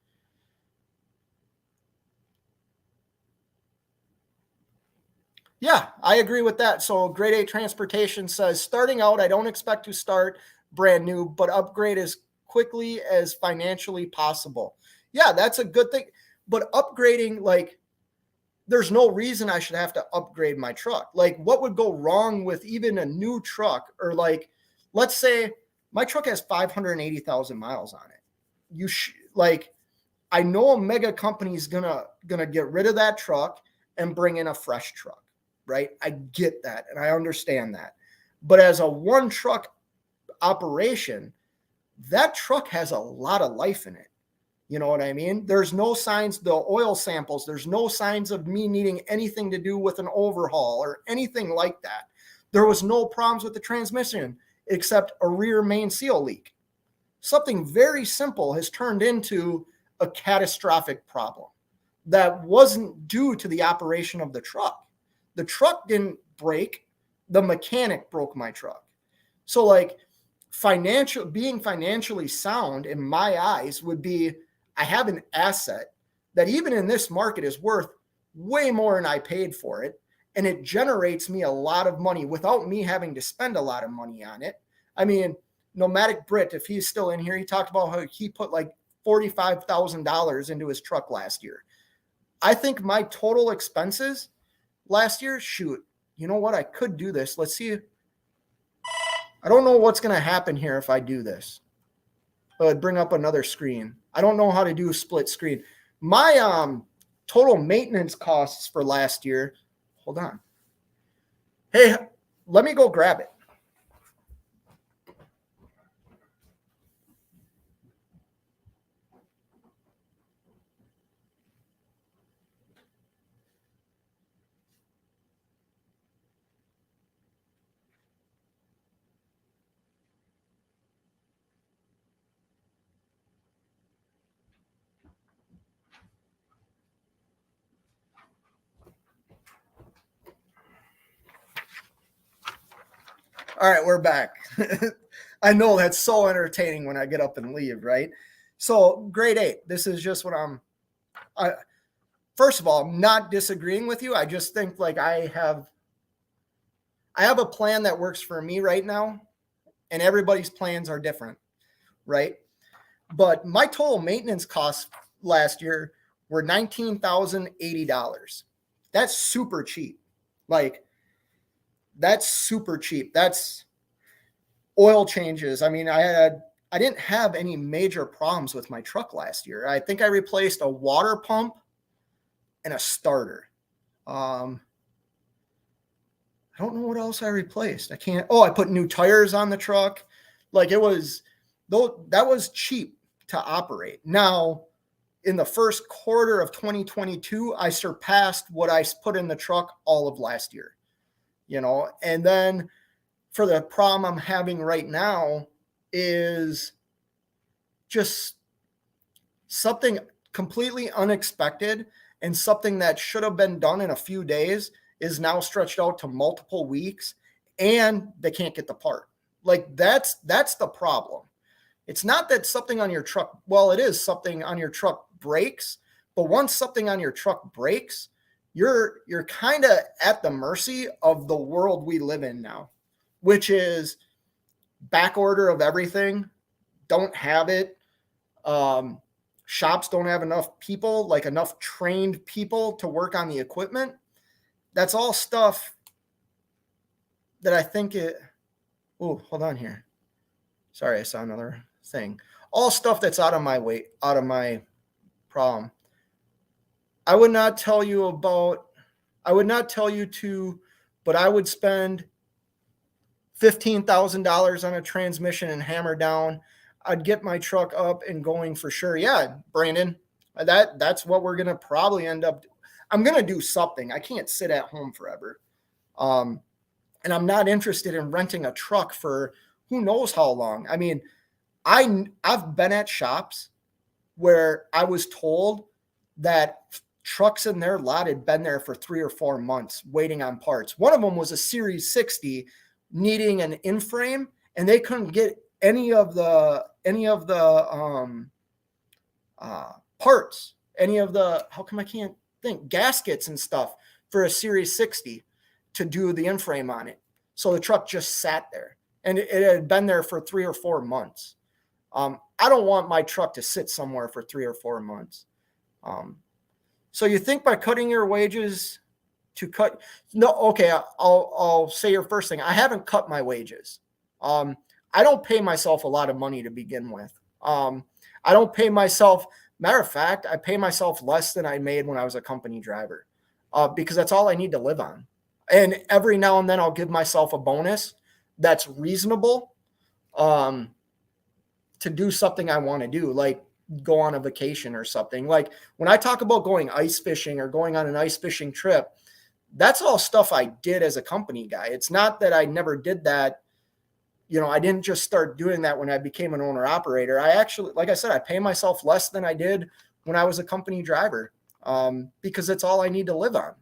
Yeah, I agree with that. So Grade 8 Transportation says, starting out, I don't expect to start brand new, but upgrade as quickly as financially possible. Yeah, that's a good thing. But upgrading, like, there's no reason I should have to upgrade my truck. Like, what would go wrong with even a new truck? Or like, let's say my truck has 580,000 miles on it. I know a mega company is gonna get rid of that truck and bring in a fresh truck, right? I get that and I understand that. But as a one truck operation, that truck has a lot of life in it. You know what I mean? There's no signs, the oil samples, there's no signs of me needing anything to do with an overhaul or anything like that. There was no problems with the transmission except a rear main seal leak. Something very simple has turned into a catastrophic problem that wasn't due to the operation of the truck. The truck didn't break. The mechanic broke my truck. So like being financially sound in my eyes would be, I have an asset that even in this market is worth way more than I paid for it. And it generates me a lot of money without me having to spend a lot of money on it. I mean, Nomadic Brit, if he's still in here, he talked about how he put like $45,000 into his truck last year. I think my total expenses last year, shoot, you know what? I could do this. Let's see. I don't know what's going to happen here if I do this. It would bring up another screen. I don't know how to do a split screen. My total maintenance costs for last year, hold on. Hey, let me go grab it. All right, we're back. I know that's so entertaining when I get up and leave, right? So, grade 8. This is just what first of all, I'm not disagreeing with you. I just think like I have a plan that works for me right now, and everybody's plans are different, right? But my total maintenance costs last year were $19,080. That's super cheap. Like, that's super cheap. That's oil changes. I mean, I didn't have any major problems with my truck last year. I think I replaced a water pump and a starter. I don't know what else I replaced. I put new tires on the truck. Like that was cheap to operate. Now, in the first quarter of 2022, I surpassed what I put in the truck all of last year. And then for the problem I'm having right now is just something completely unexpected, and something that should have been done in a few days is now stretched out to multiple weeks, and they can't get the part. Like that's the problem. It's not that something on your truck, well, it is something on your truck breaks, but once something on your truck breaks, you're kind of at the mercy of the world we live in now, which is back order of everything, don't have it. Shops don't have enough people, like enough trained people to work on the equipment. That's all stuff that I think hold on here. Sorry, I saw another thing. All stuff that's out of my problem. I would not tell you to, but I would spend $15,000 on a transmission and hammer down. I'd get my truck up and going for sure. Yeah, Brandon, that's what we're going to probably end up. I'm going to do something. I can't sit at home forever. And I'm not interested in renting a truck for who knows how long. I mean, I've been at shops where I was told that trucks in their lot had been there for 3 or 4 months waiting on parts. One of them was a Series 60 needing an in-frame, and they couldn't get any of the parts, how come I can't think, gaskets and stuff for a Series 60 to do the in-frame on it. So the truck just sat there, and it had been there for 3 or 4 months. I don't want my truck to sit somewhere for 3 or 4 months. So you think by cutting your wages I'll say your first thing. I haven't cut my wages. I don't pay myself a lot of money to begin with. I don't pay myself. Matter of fact, I pay myself less than I made when I was a company driver, because that's all I need to live on. And every now and then I'll give myself a bonus that's reasonable, to do something I want to do, like go on a vacation or something. Like when I talk about going ice fishing or going on an ice fishing trip, that's all stuff I did as a company guy. It's not that I never did that. I didn't just start doing that when I became an owner operator. I actually, like I said, I pay myself less than I did when I was a company driver, because it's all I need to live on.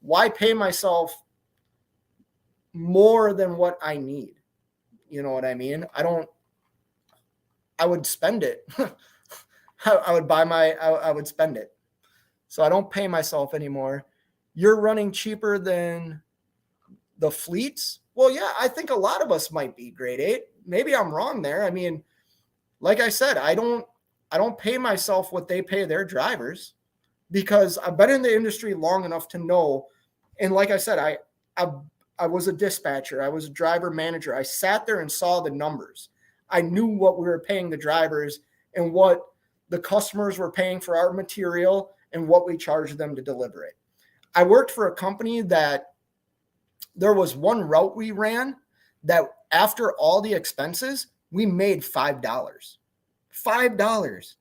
Why pay myself more than what I need? You know what I mean? I would spend it. I would spend it. So I don't pay myself anymore. You're running cheaper than the fleets? Well, yeah, I think a lot of us might be grade 8. Maybe I'm wrong there. I mean, like I said, I don't pay myself what they pay their drivers because I've been in the industry long enough to know. And like I said, I was a dispatcher. I was a driver manager. I sat there and saw the numbers. I knew what we were paying the drivers and what the customers were paying for our material and what we charged them to deliver it. I worked for a company that there was one route we ran that after all the expenses, we made $5. $5.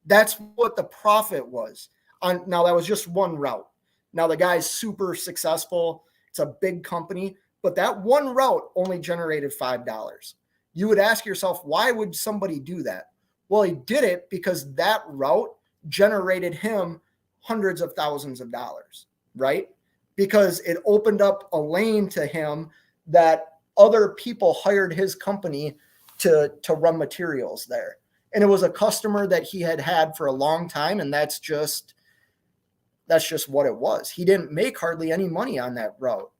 That's what the profit was. Now, that was just one route. Now, the guy's super successful. It's a big company, but that one route only generated $5. You would ask yourself, why would somebody do that? Well, he did it because that route generated him hundreds of thousands of dollars, right? Because it opened up a lane to him that other people hired his company to run materials there. And it was a customer that he had for a long time. And that's just what it was. He didn't make hardly any money on that route.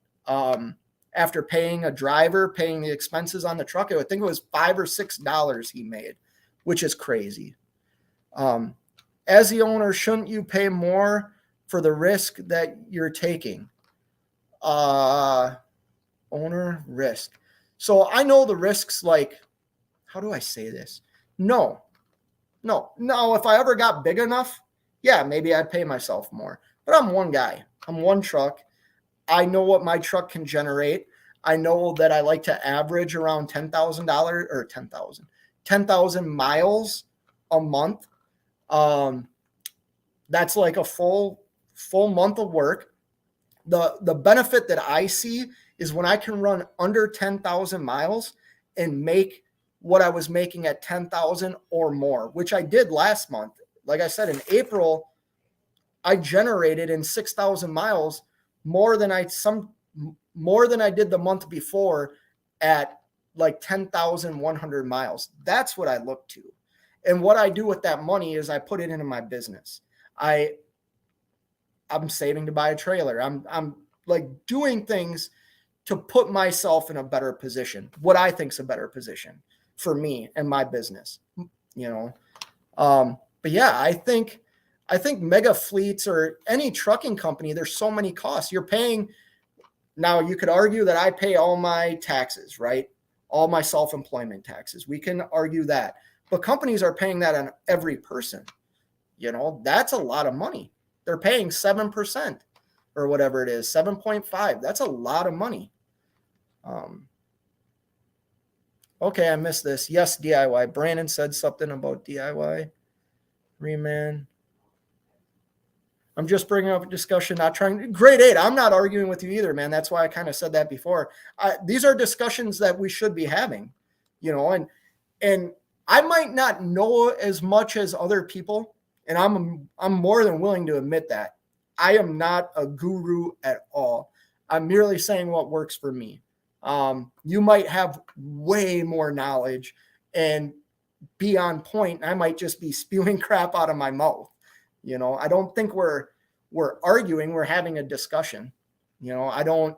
After paying a driver, paying the expenses on the truck, I think it was $5 or $6 he made, which is crazy. As the owner, shouldn't you pay more for the risk that you're taking? Owner risk. So I know the risks, like, how do I say this? No. If I ever got big enough, yeah, maybe I'd pay myself more. But I'm one guy. I'm one truck. I know what my truck can generate. I know that I like to average around $10,000 or 10,000 miles a month. That's like a full month of work. The benefit that I see is when I can run under 10,000 miles and make what I was making at 10,000 or more, which I did last month. Like I said, in April, I generated in 6,000 miles more than I did the month before at like 10,100 miles. That's what I look to. And what I do with that money is I put it into my business. I'm saving to buy a trailer. I'm like doing things to put myself in a better position, what I think is a better position for me and my business, you know? But yeah, I think mega fleets or any trucking company, there's so many costs you're paying. Now you could argue that I pay all my taxes, right? All my self-employment taxes. We can argue that, but companies are paying that on every person. You know, that's a lot of money. They're paying 7% or whatever it is, 7.5. That's a lot of money. Okay, I missed this. Yes, DIY. Brandon said something about DIY. Reman. I'm just bringing up a discussion, not trying. Grade 8. I'm not arguing with you either, man. That's why I kind of said that before. These are discussions that we should be having, you know, and I might not know as much as other people, and I'm more than willing to admit that. I am not a guru at all. I'm merely saying what works for me. You might have way more knowledge and be on point. I might just be spewing crap out of my mouth. You know, I don't think we're arguing. We're having a discussion. You know, I don't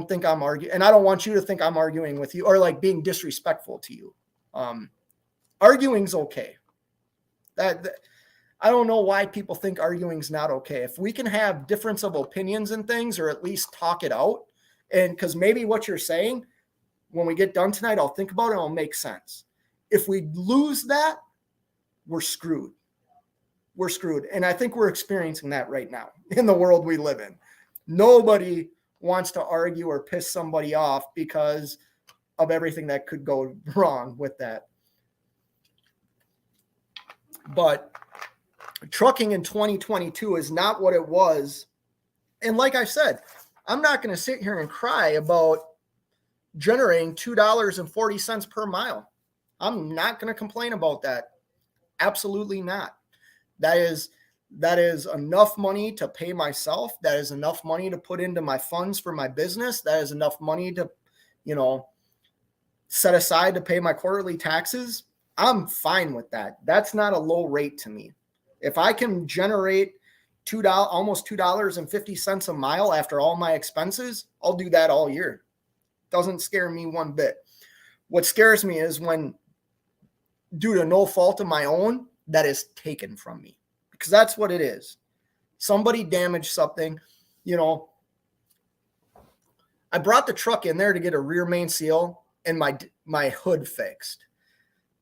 think I'm arguing, and I don't want you to think I'm arguing with you or like being disrespectful to you. Arguing's okay. That I don't know why people think arguing's not okay. If we can have difference of opinions and things, or at least talk it out, and because maybe what you're saying, when we get done tonight, I'll think about it and it'll make sense. If we lose that, we're screwed. We're screwed. And I think we're experiencing that right now in the world we live in. Nobody wants to argue or piss somebody off because of everything that could go wrong with that. But trucking in 2022 is not what it was. And like I said, I'm not going to sit here and cry about generating $2.40 per mile. I'm not going to complain about that. Absolutely not. That is enough money to pay myself. That is enough money to put into my funds for my business. That is enough money to, you know, set aside to pay my quarterly taxes, I'm fine with that. That's not a low rate to me. If I can generate almost $2.50 a mile after all my expenses, I'll do that all year. Doesn't scare me one bit. What scares me is when, due to no fault of my own, that is taken from me, because that's what it is. Somebody damaged something. I brought the truck in there to get a rear main seal and my hood fixed.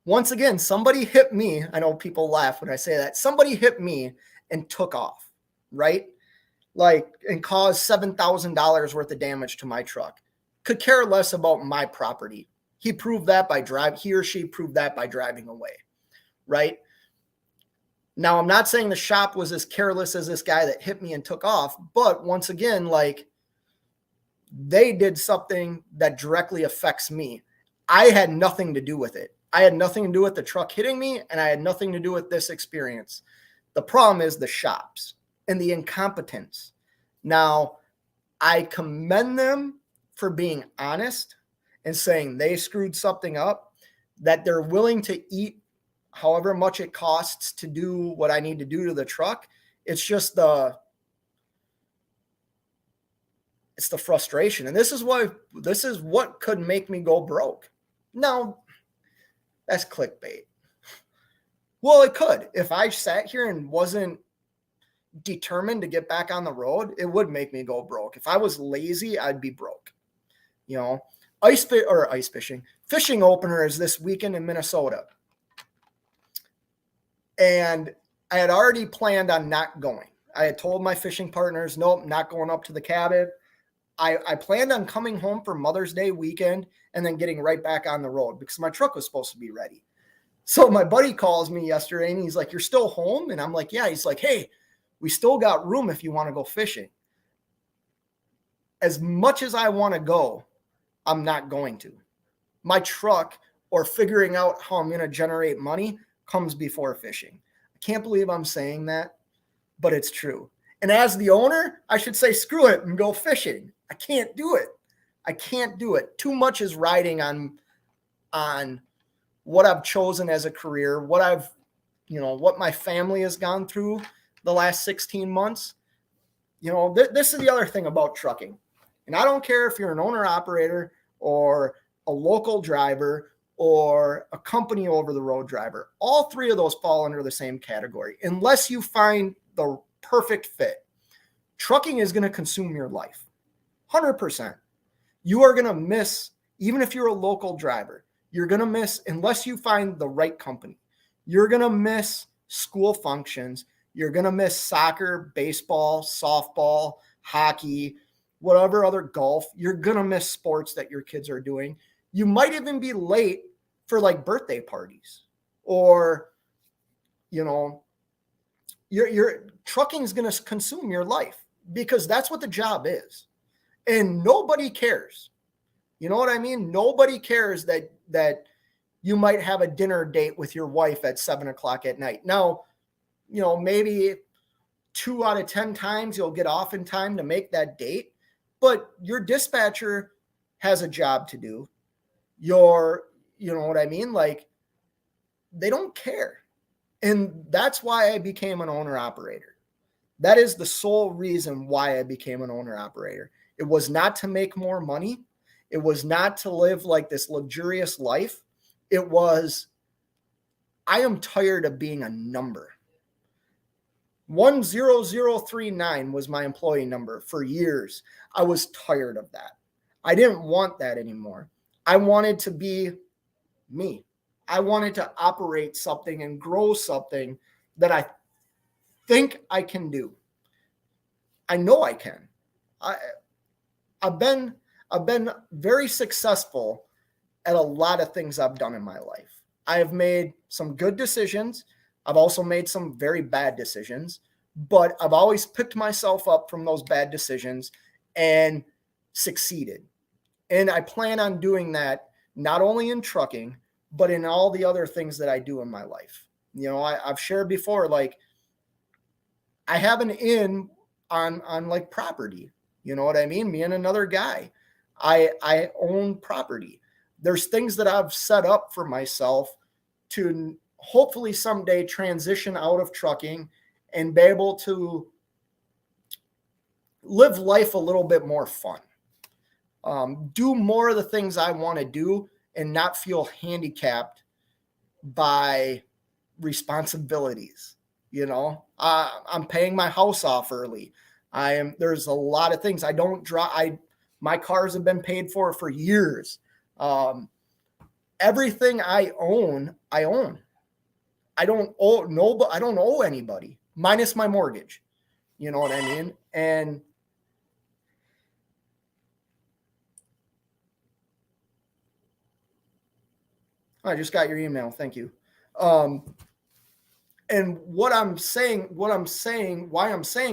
Once again, somebody hit me. I know people laugh when I say that. Somebody hit me and took off, right? And caused $7,000 worth of damage to my truck. Could care less about my property. He or she proved that by driving away, right? Now, I'm not saying the shop was as careless as this guy that hit me and took off, but once again, they did something that directly affects me. I had nothing to do with it. I had nothing to do with the truck hitting me, and I had nothing to do with this experience. The problem is the shops and the incompetence. Now, I commend them for being honest and saying they screwed something up, that they're willing to eat however much it costs to do what I need to do to the truck. It's just it's the frustration. And this is what could make me go broke. Now, that's clickbait. Well, it could. If I sat here and wasn't determined to get back on the road, it would make me go broke. If I was lazy, I'd be broke. Fishing opener is this weekend in Minnesota. And I had already planned on not going. I had told my fishing partners, nope, not going up to the cabin. I planned on coming home for Mother's Day weekend and then getting right back on the road because my truck was supposed to be ready. So my buddy calls me yesterday and he's like, "You're still home?" And I'm like, "Yeah." He's like, "Hey, we still got room if you want to go fishing." As much as I want to go, I'm not going to. My truck or figuring out how I'm going to generate money comes before fishing. I can't believe I'm saying that, but it's true. And as the owner, I should say, screw it and go fishing. I can't do it. I can't do it. Too much is riding on what I've chosen as a career, what my family has gone through the last 16 months. This is the other thing about trucking. And I don't care if you're an owner operator or a local driver or a company over the road driver. All three of those fall under the same category. Unless you find the perfect fit, trucking is going to consume your life. 100%. You are going to miss, even if you're a local driver, you're going to miss, unless you find the right company, you're going to miss school functions. You're going to miss soccer, baseball, softball, hockey, whatever other golf. You're going to miss sports that your kids are doing. You might even be late for birthday parties, or, your trucking is going to consume your life because that's what the job is. And nobody cares. You know what I mean? Nobody cares that you might have a dinner date with your wife at 7:00 at night. Now, maybe 2 out of 10 times you'll get off in time to make that date, but your dispatcher has a job to do. You know what I mean? They don't care. And that's why I became an owner operator. That is the sole reason why I became an owner operator. It was not to make more money. It was not to live this luxurious life. It was, I am tired of being a number. 10039 was my employee number for years. I was tired of that. I didn't want that anymore. I wanted to be me. I wanted to operate something and grow something that I think I can do. I know I can. I've been very successful at a lot of things I've done in my life. I have made some good decisions. I've also made some very bad decisions, but I've always picked myself up from those bad decisions and succeeded. And I plan on doing that not only in trucking, but in all the other things that I do in my life. I've shared before, I have an in on property. You know what I mean? Me and another guy. I own property. There's things that I've set up for myself to hopefully someday transition out of trucking and be able to live life a little bit more fun. Do more of the things I want to do and not feel handicapped by responsibilities. I'm paying my house off early. There's a lot of things I don't drive. My cars have been paid for years. Everything I own. I don't owe anybody minus my mortgage. You know what I mean? And I just got your email. Thank you. And why I'm saying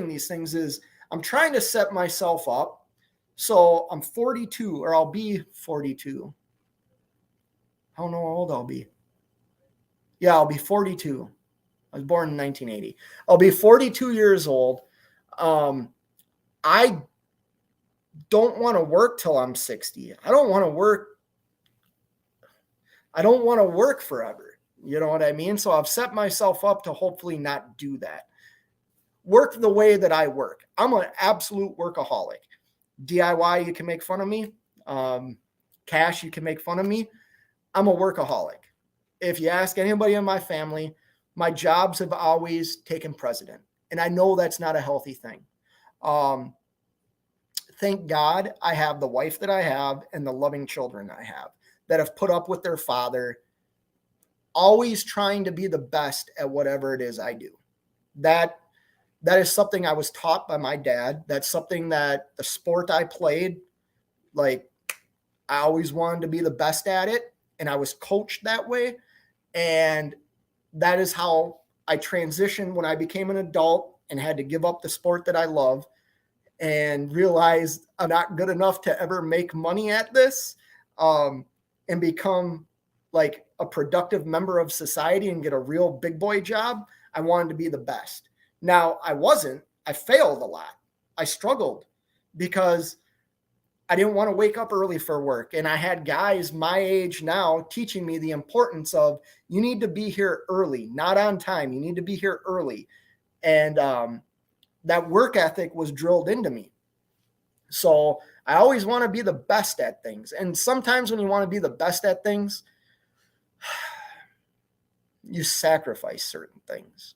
these things is I'm trying to set myself up. So I'm 42, or I'll be 42. I don't know how old I'll be. Yeah, I'll be 42. I was born in 1980. I'll be 42 years old. I don't want to work till I'm 60. I don't want to work forever. You know what I mean? So I've set myself up to hopefully not do that. Work the way that I work. I'm an absolute workaholic. DIY, you can make fun of me. Cash, you can make fun of me. I'm a workaholic. If you ask anybody in my family, my jobs have always taken precedent. And I know that's not a healthy thing. Thank God I have the wife that I have and the loving children I have that have put up with their father, always trying to be the best at whatever it is I do. That is something I was taught by my dad. That's something that the sport I played, like, I always wanted to be the best at it. And I was coached that way. And that is how I transitioned when I became an adult and had to give up the sport that I love and realized I'm not good enough to ever make money at this, and become like a productive member of society and get a real big boy job. I wanted to be the best. Now I wasn't. I failed a lot. I struggled because I didn't want to wake up early for work. And I had guys my age now teaching me the importance of, you need to be here early, not on time. You need to be here early. And that work ethic was drilled into me. So I always want to be the best at things. And sometimes when you want to be the best at things, you sacrifice certain things,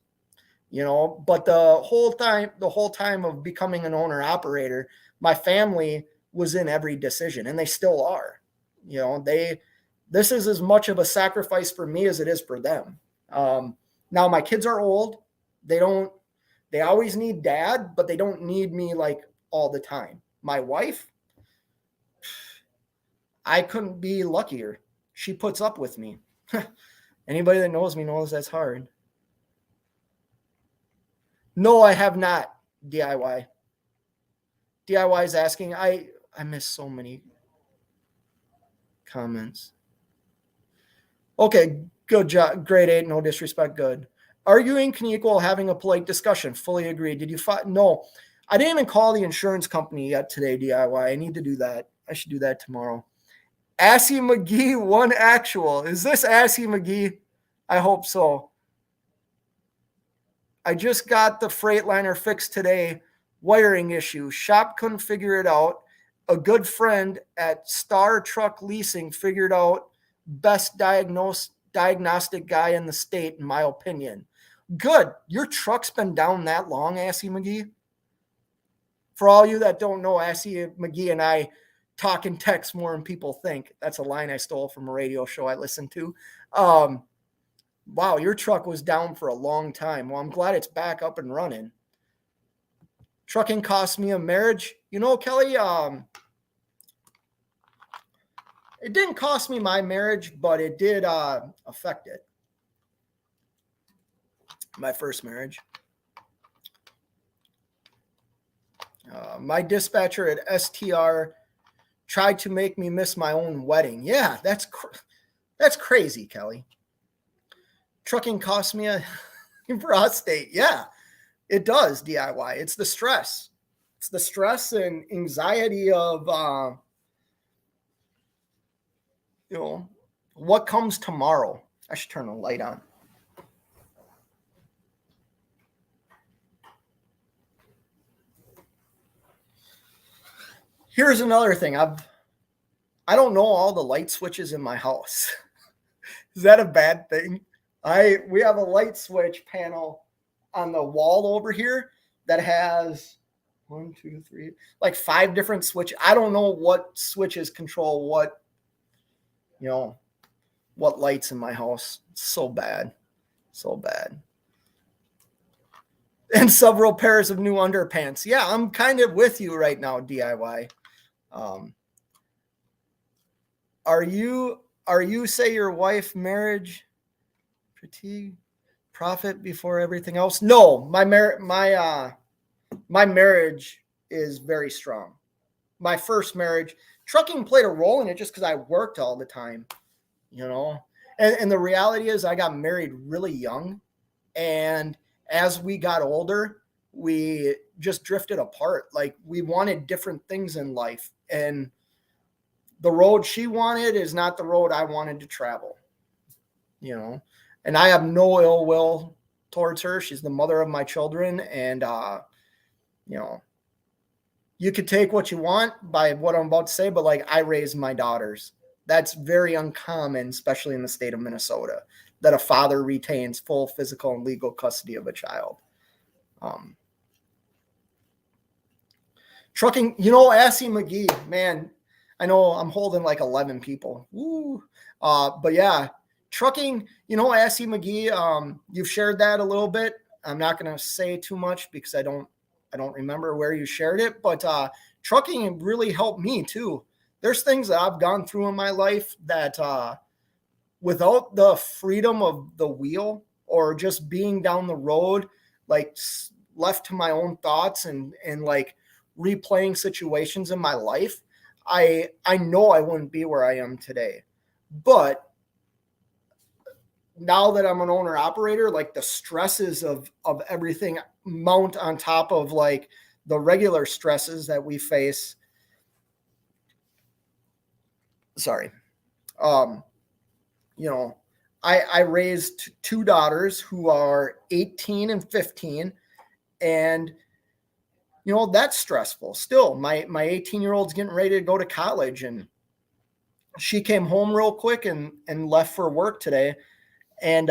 but the whole time of becoming an owner operator, my family was in every decision, and they still are. This is as much of a sacrifice for me as it is for them. Now my kids are old. They always need dad, but they don't need me like all the time. My wife, I couldn't be luckier. She puts up with me. Anybody that knows me knows that's hard. No, I have not. DIY. DIY is asking. I missed so many comments. Okay, good job. Grade 8, no disrespect, good. Arguing can equal having a polite discussion. Fully agree. Did you find? No, I didn't even call the insurance company yet today, DIY. I need to do that. I should do that tomorrow. Assy McGee, one actual. Is this Assy McGee? I hope so. I just got the Freightliner fixed today. Wiring issue. Shop couldn't figure it out. A good friend at Star Truck Leasing figured out. Best diagnostic guy in the state, in my opinion. Good. Your truck's been down that long, Assy McGee? For all you that don't know, Assy McGee and I talk and text more than people think. That's a line I stole from a radio show I listened to. Wow, your truck was down for a long time. Well, I'm glad it's back up and running. Trucking cost me a marriage. Kelly, it didn't cost me my marriage, but it did affect it. My first marriage. My dispatcher at STR tried to make me miss my own wedding. Yeah, that's crazy, Kelly. Trucking cost me a prostate. Yeah, it does, DIY. It's the stress. It's the stress and anxiety of what comes tomorrow? I should turn the light on. Here's another thing. I don't know all the light switches in my house. Is that a bad thing? We have a light switch panel on the wall over here that has 1, 2, 3, like 5 different switches. I don't know what switches control what lights in my house. It's so bad. So bad. And several pairs of new underpants. Yeah, I'm kind of with you right now, DIY. Are you say your wife marriage fatigue profit before everything else? No, my marriage is very strong. My first marriage, trucking played a role in it just because I worked all the time, and the reality is I got married really young, and as we got older, we just drifted apart. Like, we wanted different things in life, and the road she wanted is not the road I wanted to travel, and I have no ill will towards her. She's the mother of my children. And, you could take what you want by what I'm about to say, but like, I raised my daughters. That's very uncommon, especially in the state of Minnesota, that a father retains full physical and legal custody of a child. Trucking, Assy McGee, man, I know I'm holding like 11 people. Woo. But yeah, trucking, Assy McGee, you've shared that a little bit. I'm not going to say too much because I don't remember where you shared it, but trucking really helped me too. There's things that I've gone through in my life that without the freedom of the wheel or just being down the road, like left to my own thoughts and like replaying situations in my life, I know I wouldn't be where I am today. But now that I'm an owner operator, like the stresses of everything mount on top of like the regular stresses that we face. Sorry. I raised 2 daughters who are 18 and 15, and that's stressful. Still, my 18-year-old's getting ready to go to college, and she came home real quick and left for work today. And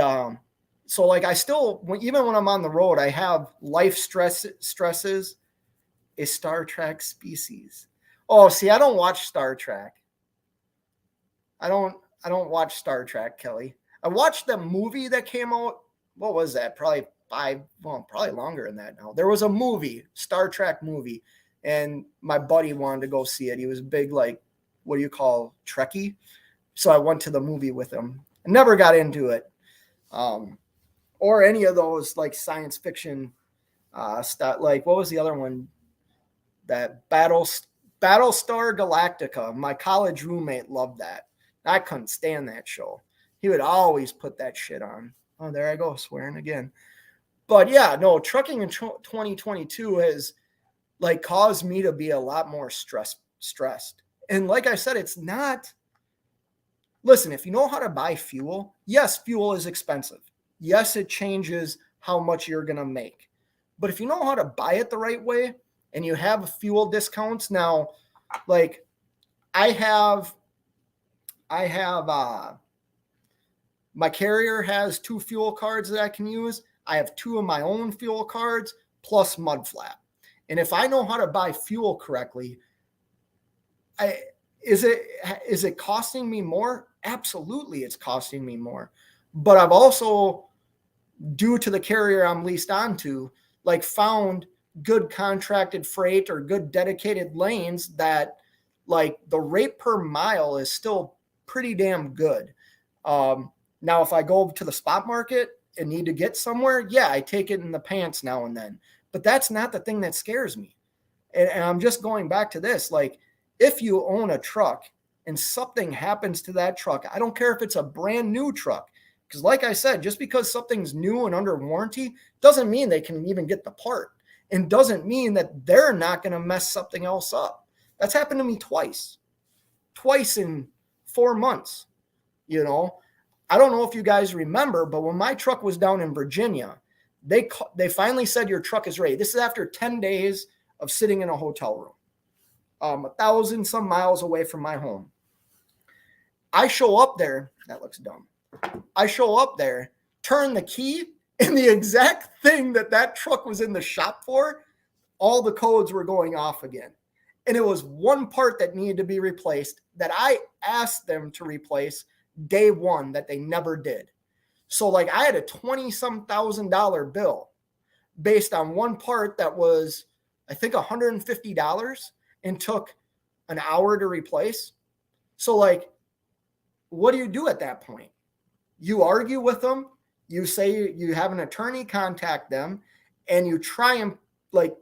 so like, I still, even when I'm on the road, I have life stresses. A Star Trek species. Oh, see, I don't watch Star Trek. I don't watch Star Trek, Kelly. I watched the movie that came out. What was that? Probably longer than that now. There was a movie, Star Trek movie, and my buddy wanted to go see it. He was big, like, what do you call, Trekkie? So I went to the movie with him. I never got into it. Or any of those like science fiction stuff. Like, what was the other one? That Battlestar Galactica. My college roommate loved that. I couldn't stand that show. He would always put that shit on. Oh, there I go, swearing again. But yeah, no, trucking in 2022 has like caused me to be a lot more stressed. And like I said, it's not. Listen, if you know how to buy fuel, yes, fuel is expensive. Yes, it changes how much you're going to make. But if you know how to buy it the right way and you have fuel discounts now, like I have my carrier has 2 fuel cards that I can use. I have 2 of my own fuel cards plus Mudflap. And if I know how to buy fuel correctly, is it costing me more? Absolutely, it's costing me more. But I've also, due to the carrier I'm leased onto, like found good contracted freight or good dedicated lanes that like the rate per mile is still pretty damn good. Now, if I go to the spot market and need to get somewhere, yeah, I take it in the pants now and then. But that's not the thing that scares me. And I'm just going back to this. Like, if you own a truck and something happens to that truck, I don't care if it's a brand new truck. Because like I said, just because something's new and under warranty doesn't mean they can even get the part. And doesn't mean that they're not going to mess something else up. That's happened to me twice in 4 months. You know, I don't know if you guys remember, but when my truck was down in Virginia, they finally said your truck is ready. This is after 10 days of sitting in a hotel room, 1,000 some miles away from my home. I show up there. That looks dumb. I show up there, turn the key, and the exact thing that truck was in the shop for, all the codes were going off again. And it was one part that needed to be replaced that I asked them to replace day one that they never did. So like I had a $20-some thousand bill based on one part that was, I think, $150 and took an hour to replace. So like, what do you do at that point? You argue with them. You say you have an attorney contact them, and you try and like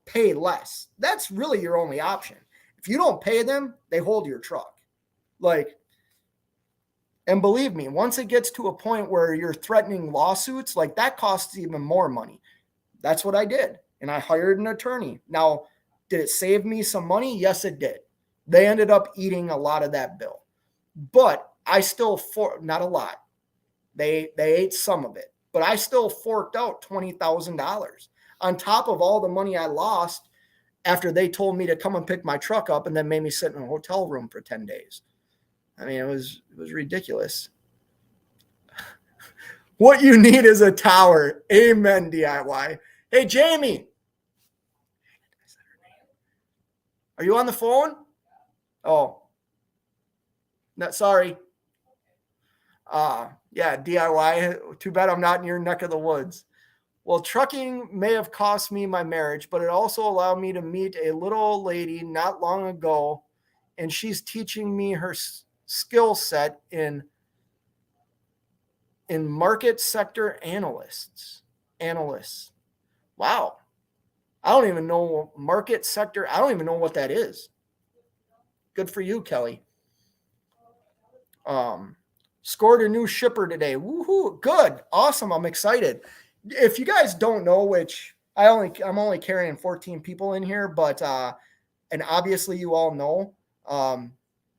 pay less. That's really your only option. If you don't pay them, they hold your truck. Like, and believe me, once it gets to a point where you're threatening lawsuits, like that costs even more money. That's what I did. And I hired an attorney. Now, did it save me some money? Yes, it did. They ended up eating a lot of that bill, but I still, not a lot. They ate some of it, but I still forked out $20,000 on top of all the money I lost after they told me to come and pick my truck up and then made me sit in a hotel room for 10 days. I mean, it was ridiculous. What you need is a tower. Amen, DIY. Hey, Jamie. Are you on the phone? Oh, no, sorry. Yeah, DIY. Too bad I'm not in your neck of the woods. Well, trucking may have cost me my marriage, but it also allowed me to meet a little old lady not long ago, and she's teaching me her skill set in market sector analysts. Wow. I don't even know market sector. I don't even know what that is. Good for you, Kelly. Scored a new shipper today. Woohoo. Good. Awesome. I'm excited. If you guys don't know, which I'm only carrying 14 people in here, but and obviously you all know.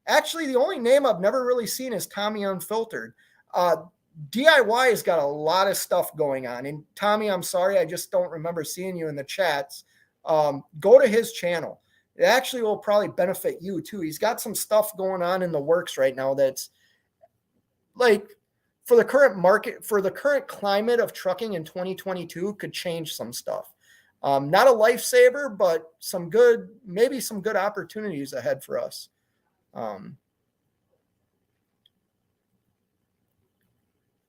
Actually, the only name I've never really seen is Tommy Unfiltered. DIY has got a lot of stuff going on. And Tommy, I'm sorry, I just don't remember seeing you in the chats. Go to his channel. It actually will probably benefit you too. He's got some stuff going on in the works right now that's like, for the current market, for the current climate of trucking in 2022, could change some stuff. Not a lifesaver, but maybe some good opportunities ahead for us.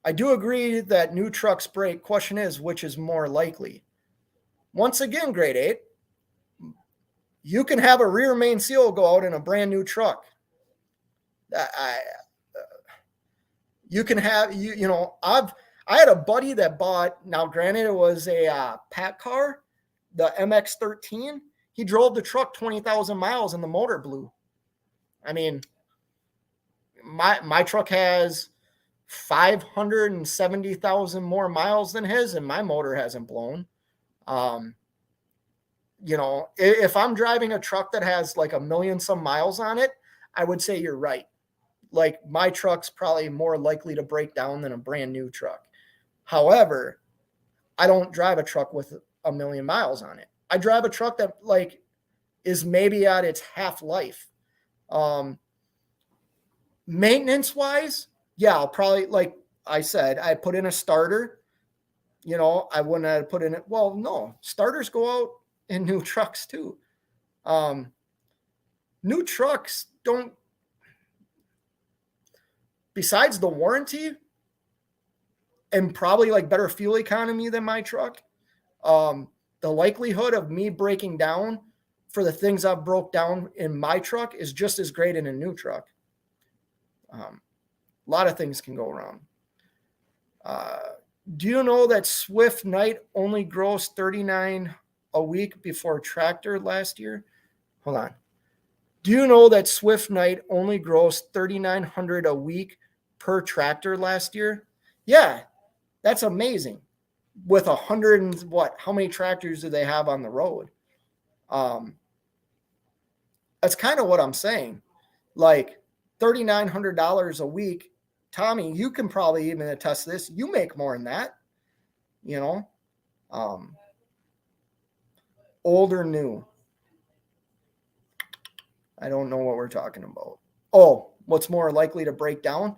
I do agree that new trucks break. Question is, which is more likely? Once again, grade 8, you can have a rear main seal go out in a brand new truck. You can have, I had a buddy that bought, now granted it was a pack car, the MX-13. He drove the truck 20,000 miles and the motor blew. I mean, my truck has 570,000 more miles than his, and my motor hasn't blown. If I'm driving a truck that has like 1 million some miles on it, I would say you're right. Like, my truck's probably more likely to break down than a brand new truck. However, I don't drive a truck with 1 million miles on it. I drive a truck that like is maybe at its half life. Maintenance wise, yeah, I'll probably, like I said, I put in a starter. I wouldn't have put in it. Well, no, starters go out in new trucks too. New trucks don't, besides the warranty and probably like better fuel economy than my truck, the likelihood of me breaking down for the things I've broke down in my truck is just as great in a new truck. A lot of things can go wrong. Do you know that Swift Knight only grossed $39 a week before Tractor last year? Hold on. Do you know that Swift Knight only grossed $3,900 a week per tractor last year? Yeah, that's amazing. With 100 and what? How many tractors do they have on the road? That's kind of what I'm saying. Like $3,900 a week Tommy, you can probably even attest to this. You make more than that, you know, old or new. I don't know what we're talking about. Oh, what's more likely to break down?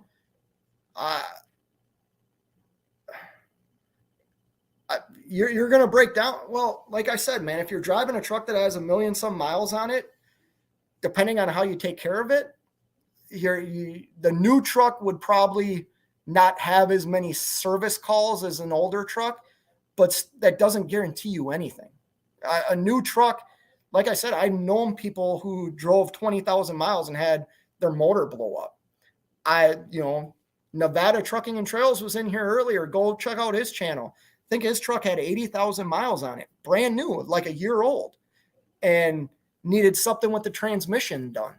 You're going to break down. Well, like I said, man, if you're driving a truck that has 1,000,000 some miles on it, depending on how you take care of it, the new truck would probably not have as many service calls as an older truck, but that doesn't guarantee you anything. A new truck, like I said, I've known people who drove 20,000 miles and had their motor blow up. Nevada Trucking and Trails was in here earlier. Go check out his channel. I think his truck had 80,000 miles on it, brand new, like a year old, and needed something with the transmission done.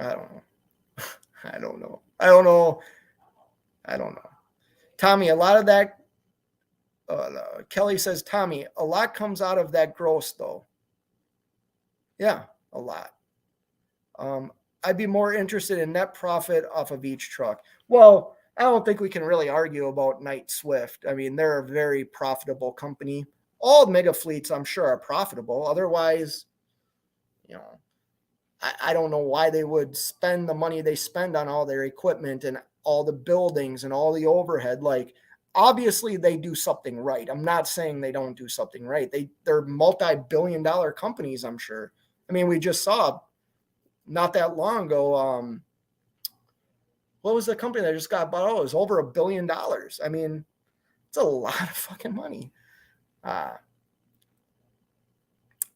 I don't know. Tommy, a lot of that, Kelly says, Tommy, a lot comes out of that gross though. Yeah, a lot. I'd be more interested in net profit off of each truck. Well, I don't think we can really argue about Knight Swift. I mean, they're a very profitable company. All mega fleets, I'm sure, are profitable. Otherwise, I don't know why they would spend the money they spend on all their equipment and all the buildings and all the overhead. Like, obviously, they do something right. I'm not saying they don't do something right. They're multi-billion-dollar companies, I'm sure. I mean, we just saw not that long ago, what was the company that just got bought out? It was over $1 billion. I mean, it's a lot of fucking money. I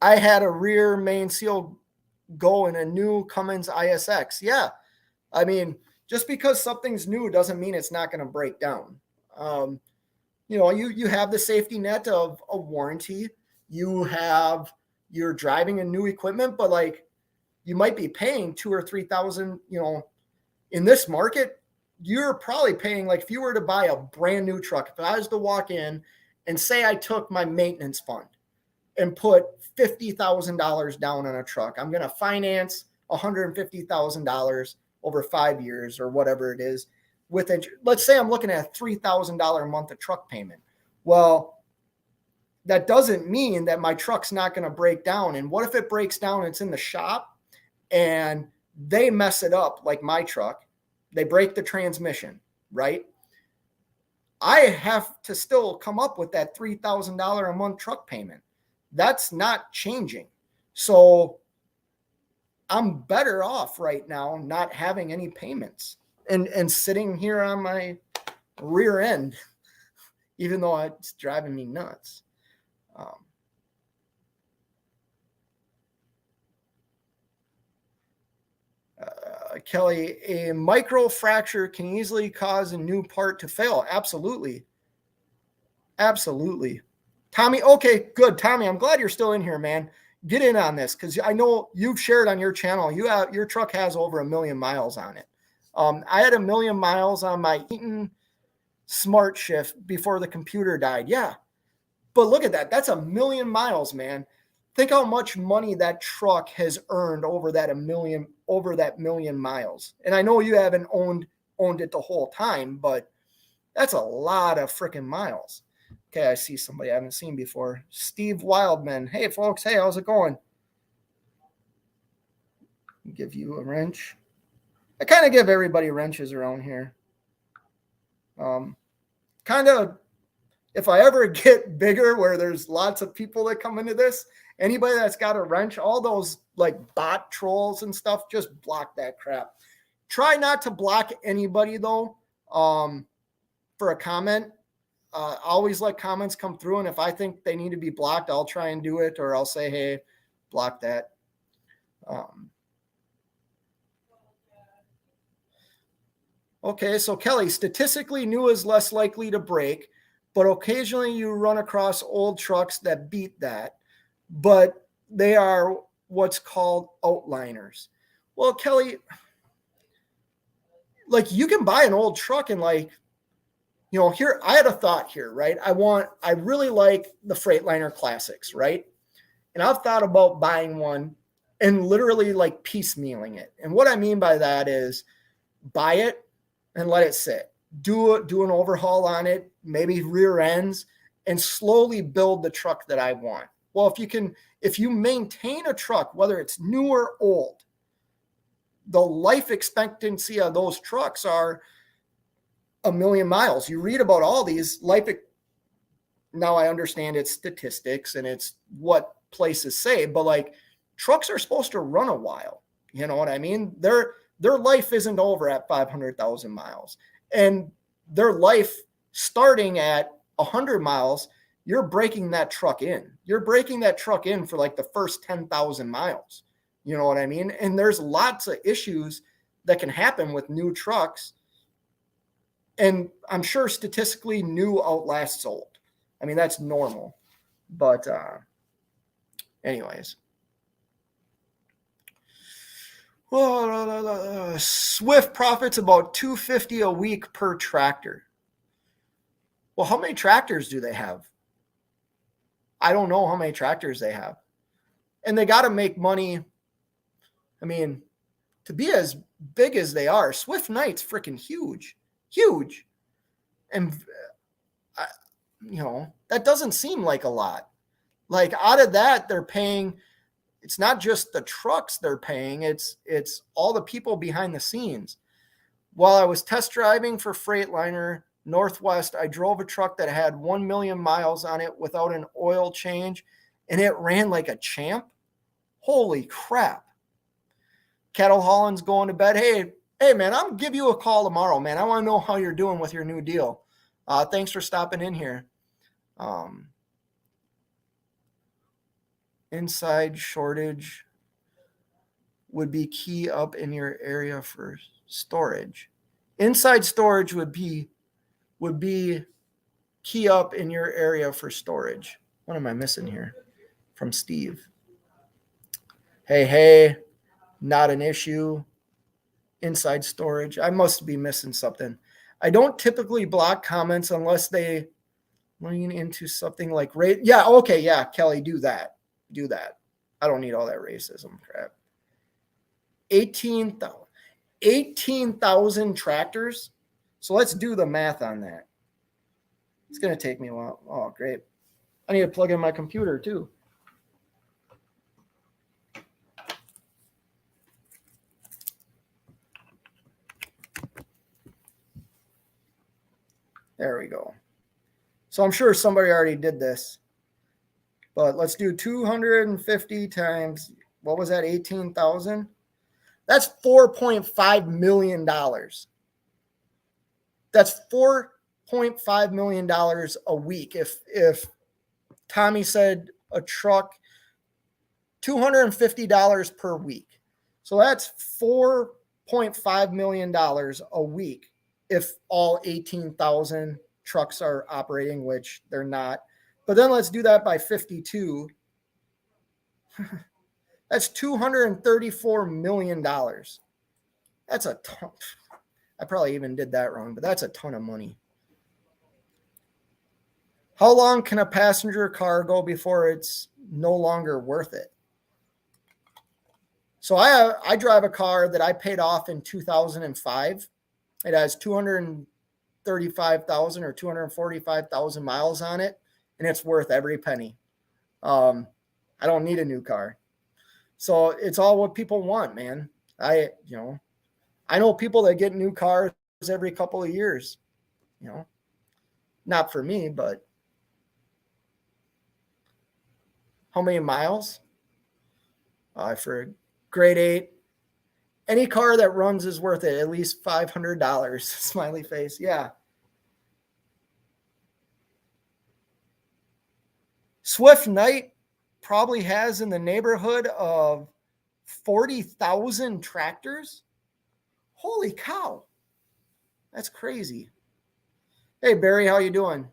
had a rear main seal go in a new Cummins ISX. Yeah. I mean, just because something's new doesn't mean it's not going to break down. You have the safety net of a warranty. You're driving a new equipment, but like you might be paying $2,000 or $3,000, in this market, you're probably paying, like if you were to buy a brand new truck, if I was to walk in and say I took my maintenance fund and put $50,000 down on a truck, I'm going to finance $150,000 over 5 years or whatever it is with interest. Let's say I'm looking at a $3,000 a month of truck payment. Well, that doesn't mean that my truck's not going to break down. And what if it breaks down and it's in the shop and they mess it up like my truck? They break the transmission, right? I have to still come up with that $3,000 a month truck payment. That's not changing. So I'm better off right now not having any payments and sitting here on my rear end, even though it's driving me nuts. Kelly, a micro fracture can easily cause a new part to fail. Absolutely. Tommy, okay, good. Tommy, I'm glad you're still in here, man. Get in on this because I know you've shared on your channel. Your truck has over 1,000,000 miles on it. I had 1,000,000 miles on my Eaton Smart Shift before the computer died. Yeah, but look at that. That's 1,000,000 miles, man. Think how much money that truck has earned over that 1,000,000 miles. And I know you haven't owned it the whole time, but that's a lot of freaking miles. Okay, I see somebody I haven't seen before. Steve Wildman. Hey, folks. Hey, how's it going? Give you a wrench. I kind of give everybody wrenches around here. Kind of, if I ever get bigger where there's lots of people that come into this, anybody that's got a wrench, all those like bot trolls and stuff, just block that crap. Try not to block anybody though for a comment. Always let comments come through, and if I think they need to be blocked, I'll try and do it, or I'll say, hey, block that. Okay, so Kelly, statistically, new is less likely to break, but occasionally you run across old trucks that beat that, but they are what's called outliners. Well, Kelly, like you can buy an old truck and like, here, I had a thought here, right? I really like the Freightliner Classics, right? And I've thought about buying one and literally like piecemealing it. And what I mean by that is buy it and let it sit. Do an overhaul on it, maybe rear ends, and slowly build the truck that I want. Well, if you maintain a truck, whether it's new or old, the life expectancy of those trucks are 1,000,000 miles. You read about all these now I understand it's statistics and it's what places say, but like trucks are supposed to run a while. You know what I mean? Their life isn't over at 500,000 miles. And their life starting at 100 miles, you're breaking that truck in. You're breaking that truck in for like the first 10,000 miles. You know what I mean? And there's lots of issues that can happen with new trucks. And I'm sure statistically new outlasts old. I mean, that's normal. But anyways. Swift profits about $250 a week per tractor. Well, how many tractors do they have? I don't know how many tractors they have. And they got to make money. I mean, to be as big as they are, Swift Knight's freaking huge. Huge. And, that doesn't seem like a lot. Like out of that, they're paying, it's not just the trucks they're paying, it's all the people behind the scenes. While I was test driving for Freightliner Northwest, I drove a truck that had 1,000,000 miles on it without an oil change, and it ran like a champ. Holy crap. Kettle Holland's going to bed. Hey, man, I'll give you a call tomorrow, man. I want to know how you're doing with your new deal. Thanks for stopping in here. Inside shortage would be key up in your area for storage. Inside storage would be key up in your area for storage. What am I missing here? From Steve. Hey, not an issue. Inside storage. I must be missing something. I don't typically block comments unless they lean into something like race. Yeah, okay, yeah, Kelly, do that. I don't need all that racism crap. 18,000 tractors. So let's do the math on that. It's going to take me a while. Oh, great. I need to plug in my computer too. There we go. So I'm sure somebody already did this. But let's do 250 times, what was that, 18,000? That's $4.5 million. That's $4.5 million a week. If Tommy said a truck, $250 per week. So that's $4.5 million a week if all 18,000 trucks are operating, which they're not. But then let's do that by 52. That's $234 million. That's a ton. I probably even did that wrong, but that's a ton of money. How long can a passenger car go before it's no longer worth it? So I drive a car that I paid off in 2005. It has 235,000 or 245,000 miles on it. And it's worth every penny. I don't need a new car. So it's all what people want, man. I know people that get new cars every couple of years, not for me, but how many miles? For a grade 8, any car that runs is worth it, at least $500. Smiley face. Yeah. Swift Knight probably has in the neighborhood of 40,000 tractors. Holy cow. That's crazy. Hey, Barry, how you doing?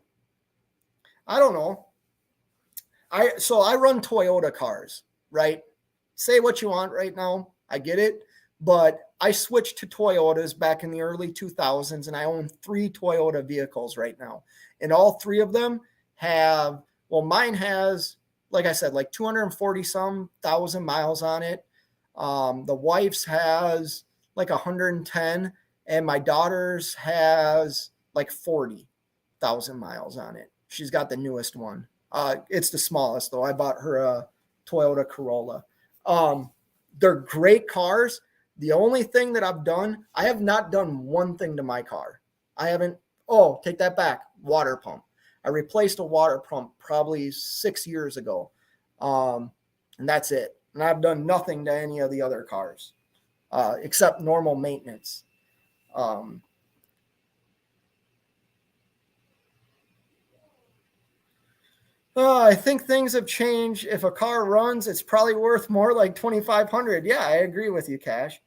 I don't know. I run Toyota cars, right? Say what you want right now. I get it. But I switched to Toyotas back in the early 2000s, and I own 3 Toyota vehicles right now. And all 3 of them have, well, mine has, like I said, like 240 some thousand miles on it. The wife's has like 110, and my daughter's has like 40,000 miles on it. She's got the newest one. It's the smallest though. I bought her a Toyota Corolla. Um, they're great cars. The only thing that I've done, I have not done one thing to my car. I haven't. Oh, take that back. Water pump. I replaced a water pump probably 6 years ago, and that's it. And I've done nothing to any of the other cars except normal maintenance. Um, I think things have changed. If a car runs, it's probably worth more like 2,500. Yeah, I agree with you, Cash.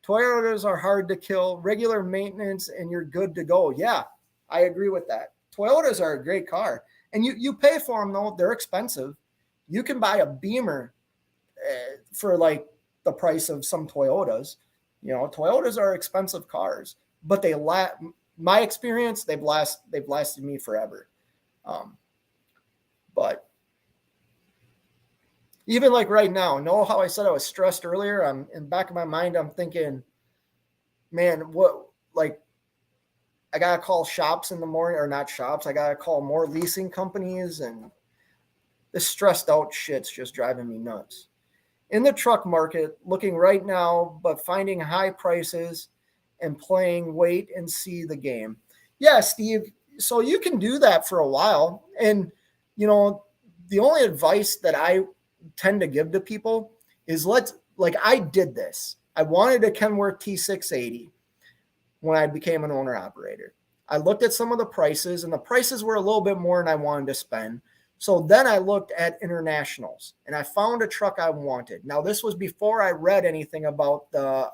Toyotas are hard to kill. Regular maintenance, and you're good to go. Yeah, I agree with that. Toyotas are a great car, and you pay for them though. They're expensive. You can buy a Beamer for like the price of some Toyotas. You know, Toyotas are expensive cars, but they my experience, they've lasted me forever. Um, but even like right now, know how I said I was stressed earlier? I'm in the back of my mind, I'm thinking, man, what like I gotta call shops in the morning, or not shops, I gotta call more leasing companies, and this stressed out shit's just driving me nuts. In the truck market, looking right now, but finding high prices and playing wait and see the game. Yeah, Steve. So you can do that for a while. And, you know, the only advice that I tend to give to people is like I did this. I wanted a Kenworth T680 when I became an owner operator. I looked at some of the prices, and the prices were a little bit more than I wanted to spend. So then I looked at internationals, and I found a truck I wanted. Now, this was before I read anything about the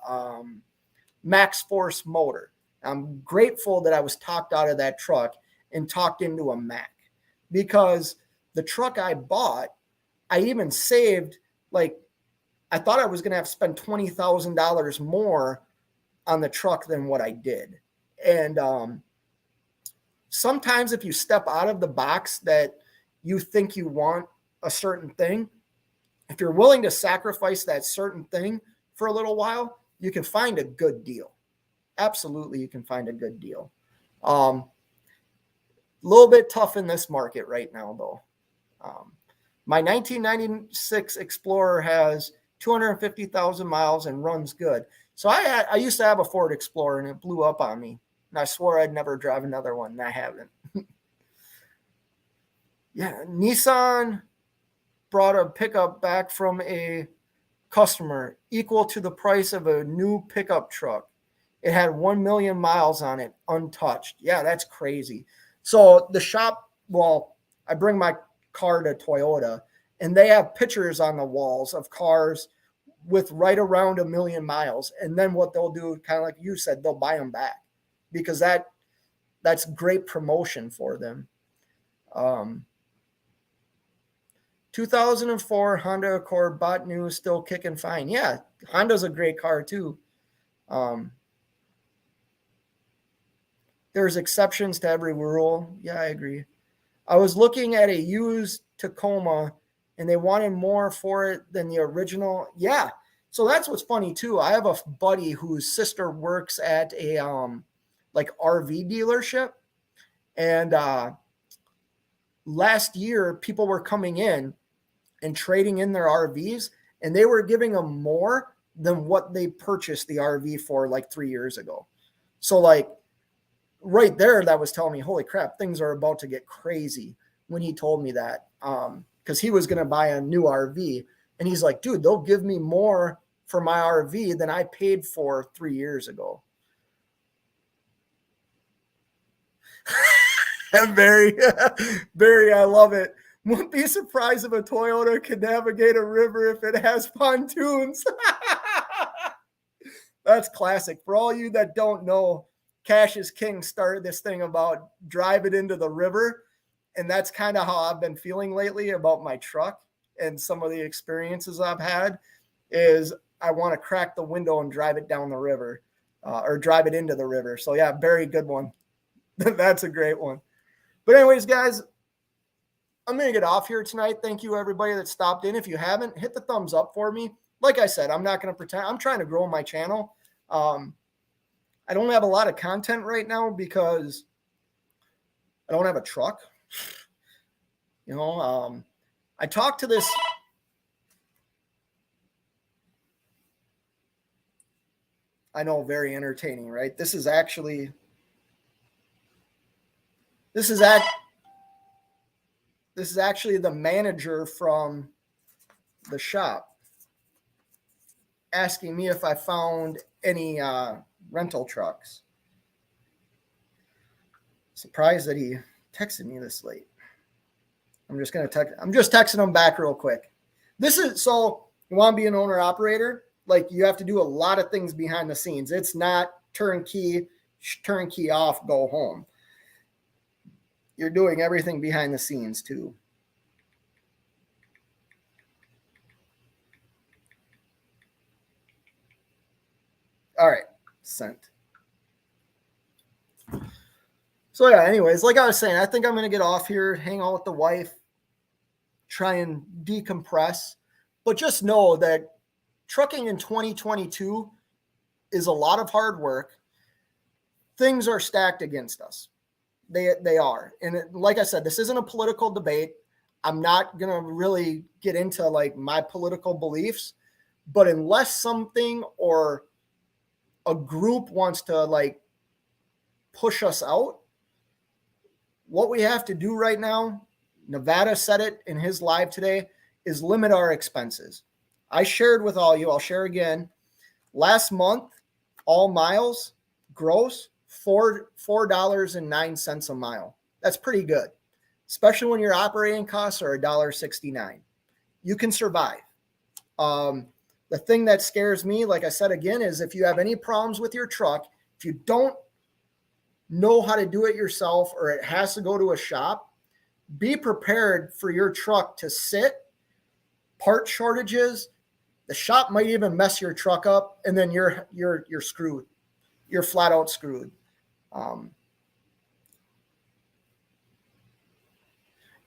Max Force motor. I'm grateful that I was talked out of that truck and talked into a Mac, because the truck I bought, I even saved, like, I thought I was going to have to spend $20,000 more on the truck than what I did. And sometimes if you step out of the box that you think you want a certain thing, if you're willing to sacrifice that certain thing for a little while, you can find a good deal. Absolutely, you can find a good deal. A little bit tough in this market right now, though. My 1996 Explorer has 250,000 miles and runs good. So I used to have a Ford Explorer, and it blew up on me. And I swore I'd never drive another one, and I haven't. Yeah, Nissan brought a pickup back from a customer equal to the price of a new pickup truck. It had 1 million miles on it, untouched. Yeah, that's crazy. So the shop, well, I bring my car to Toyota, and they have pictures on the walls of cars with right around 1 million miles. And then what they'll do, kind of like you said, they'll buy them back, because that's great promotion for them. 2004 Honda Accord, bought new, still kicking fine. Yeah, Honda's a great car too. There's exceptions to every rule. Yeah, I agree. I was looking at a used Tacoma, and they wanted more for it than the original. Yeah. So that's what's funny too. I have a buddy whose sister works at a like RV dealership, and last year people were coming in and trading in their RVs, and they were giving them more than what they purchased the RV for like 3 years ago. So like right there, that was telling me, holy crap, things are about to get crazy, when he told me that. Because he was going to buy a new RV, and he's like, dude, they'll give me more for my RV than I paid for 3 years ago. Barry, Barry, I love it. Wouldn't be surprised if a Toyota could navigate a river if it has pontoons. That's classic. For all you that don't know, Cash is King started this thing about drive it into the river. And that's kind of how I've been feeling lately about my truck, and some of the experiences I've had is I want to crack the window and drive it down the river, or drive it into the river. So yeah, very good one. That's a great one. But anyways, guys, I'm going to get off here tonight. Thank you, everybody that stopped in. If you haven't, hit the thumbs up for me. like I said, I'm not going to pretend. I'm trying to grow my channel. I don't have a lot of content right now because I don't have a truck. I talked to this. I know, very entertaining, right? This is actually the manager from the shop asking me if I found any rental trucks. Surprised that he texted me this late. I'm just texting him back real quick. So you want to be an owner operator, like you have to do a lot of things behind the scenes. It's not turnkey off, go home. You're doing everything behind the scenes too. All right, sent. So yeah, anyways, like I was saying, I think I'm going to get off here, hang out with the wife, try and decompress. But just know that trucking in 2022 is a lot of hard work. Things are stacked against us. They are. And like I said, this isn't a political debate. I'm not going to really get into like my political beliefs, but unless something or a group wants to like push us out, what we have to do right now, Nevada said it in his live today, is limit our expenses. I shared with all you, I'll share again. Last month, all miles gross, $4.09 a mile. That's pretty good, especially when your operating costs are $1.69. You can survive. The thing that scares me, like I said again, is if you have any problems with your truck, if you don't know how to do it yourself or it has to go to a shop, be prepared for your truck to sit, part shortages. The shop might even mess your truck up, and then you're screwed. You're flat out screwed.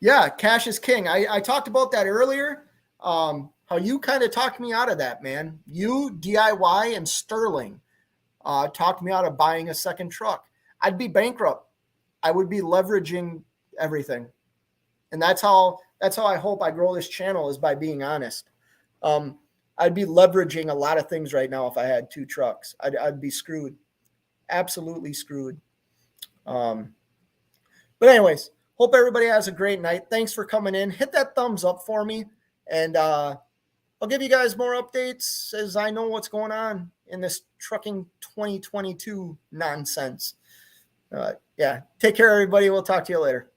Yeah, cash is king. I talked about that earlier. How you kind of talked me out of that, man. You, DIY, and Sterling talked me out of buying a second truck. I'd be bankrupt. I would be leveraging everything. And that's how I hope I grow this channel, is by being honest. I'd be leveraging a lot of things right now if I had two trucks. I'd be screwed. Absolutely screwed. But anyways, hope everybody has a great night. Thanks for coming in. Hit that thumbs up for me. And I'll give you guys more updates as I know what's going on in this trucking 2022 nonsense. Yeah. Take care, everybody. We'll talk to you later.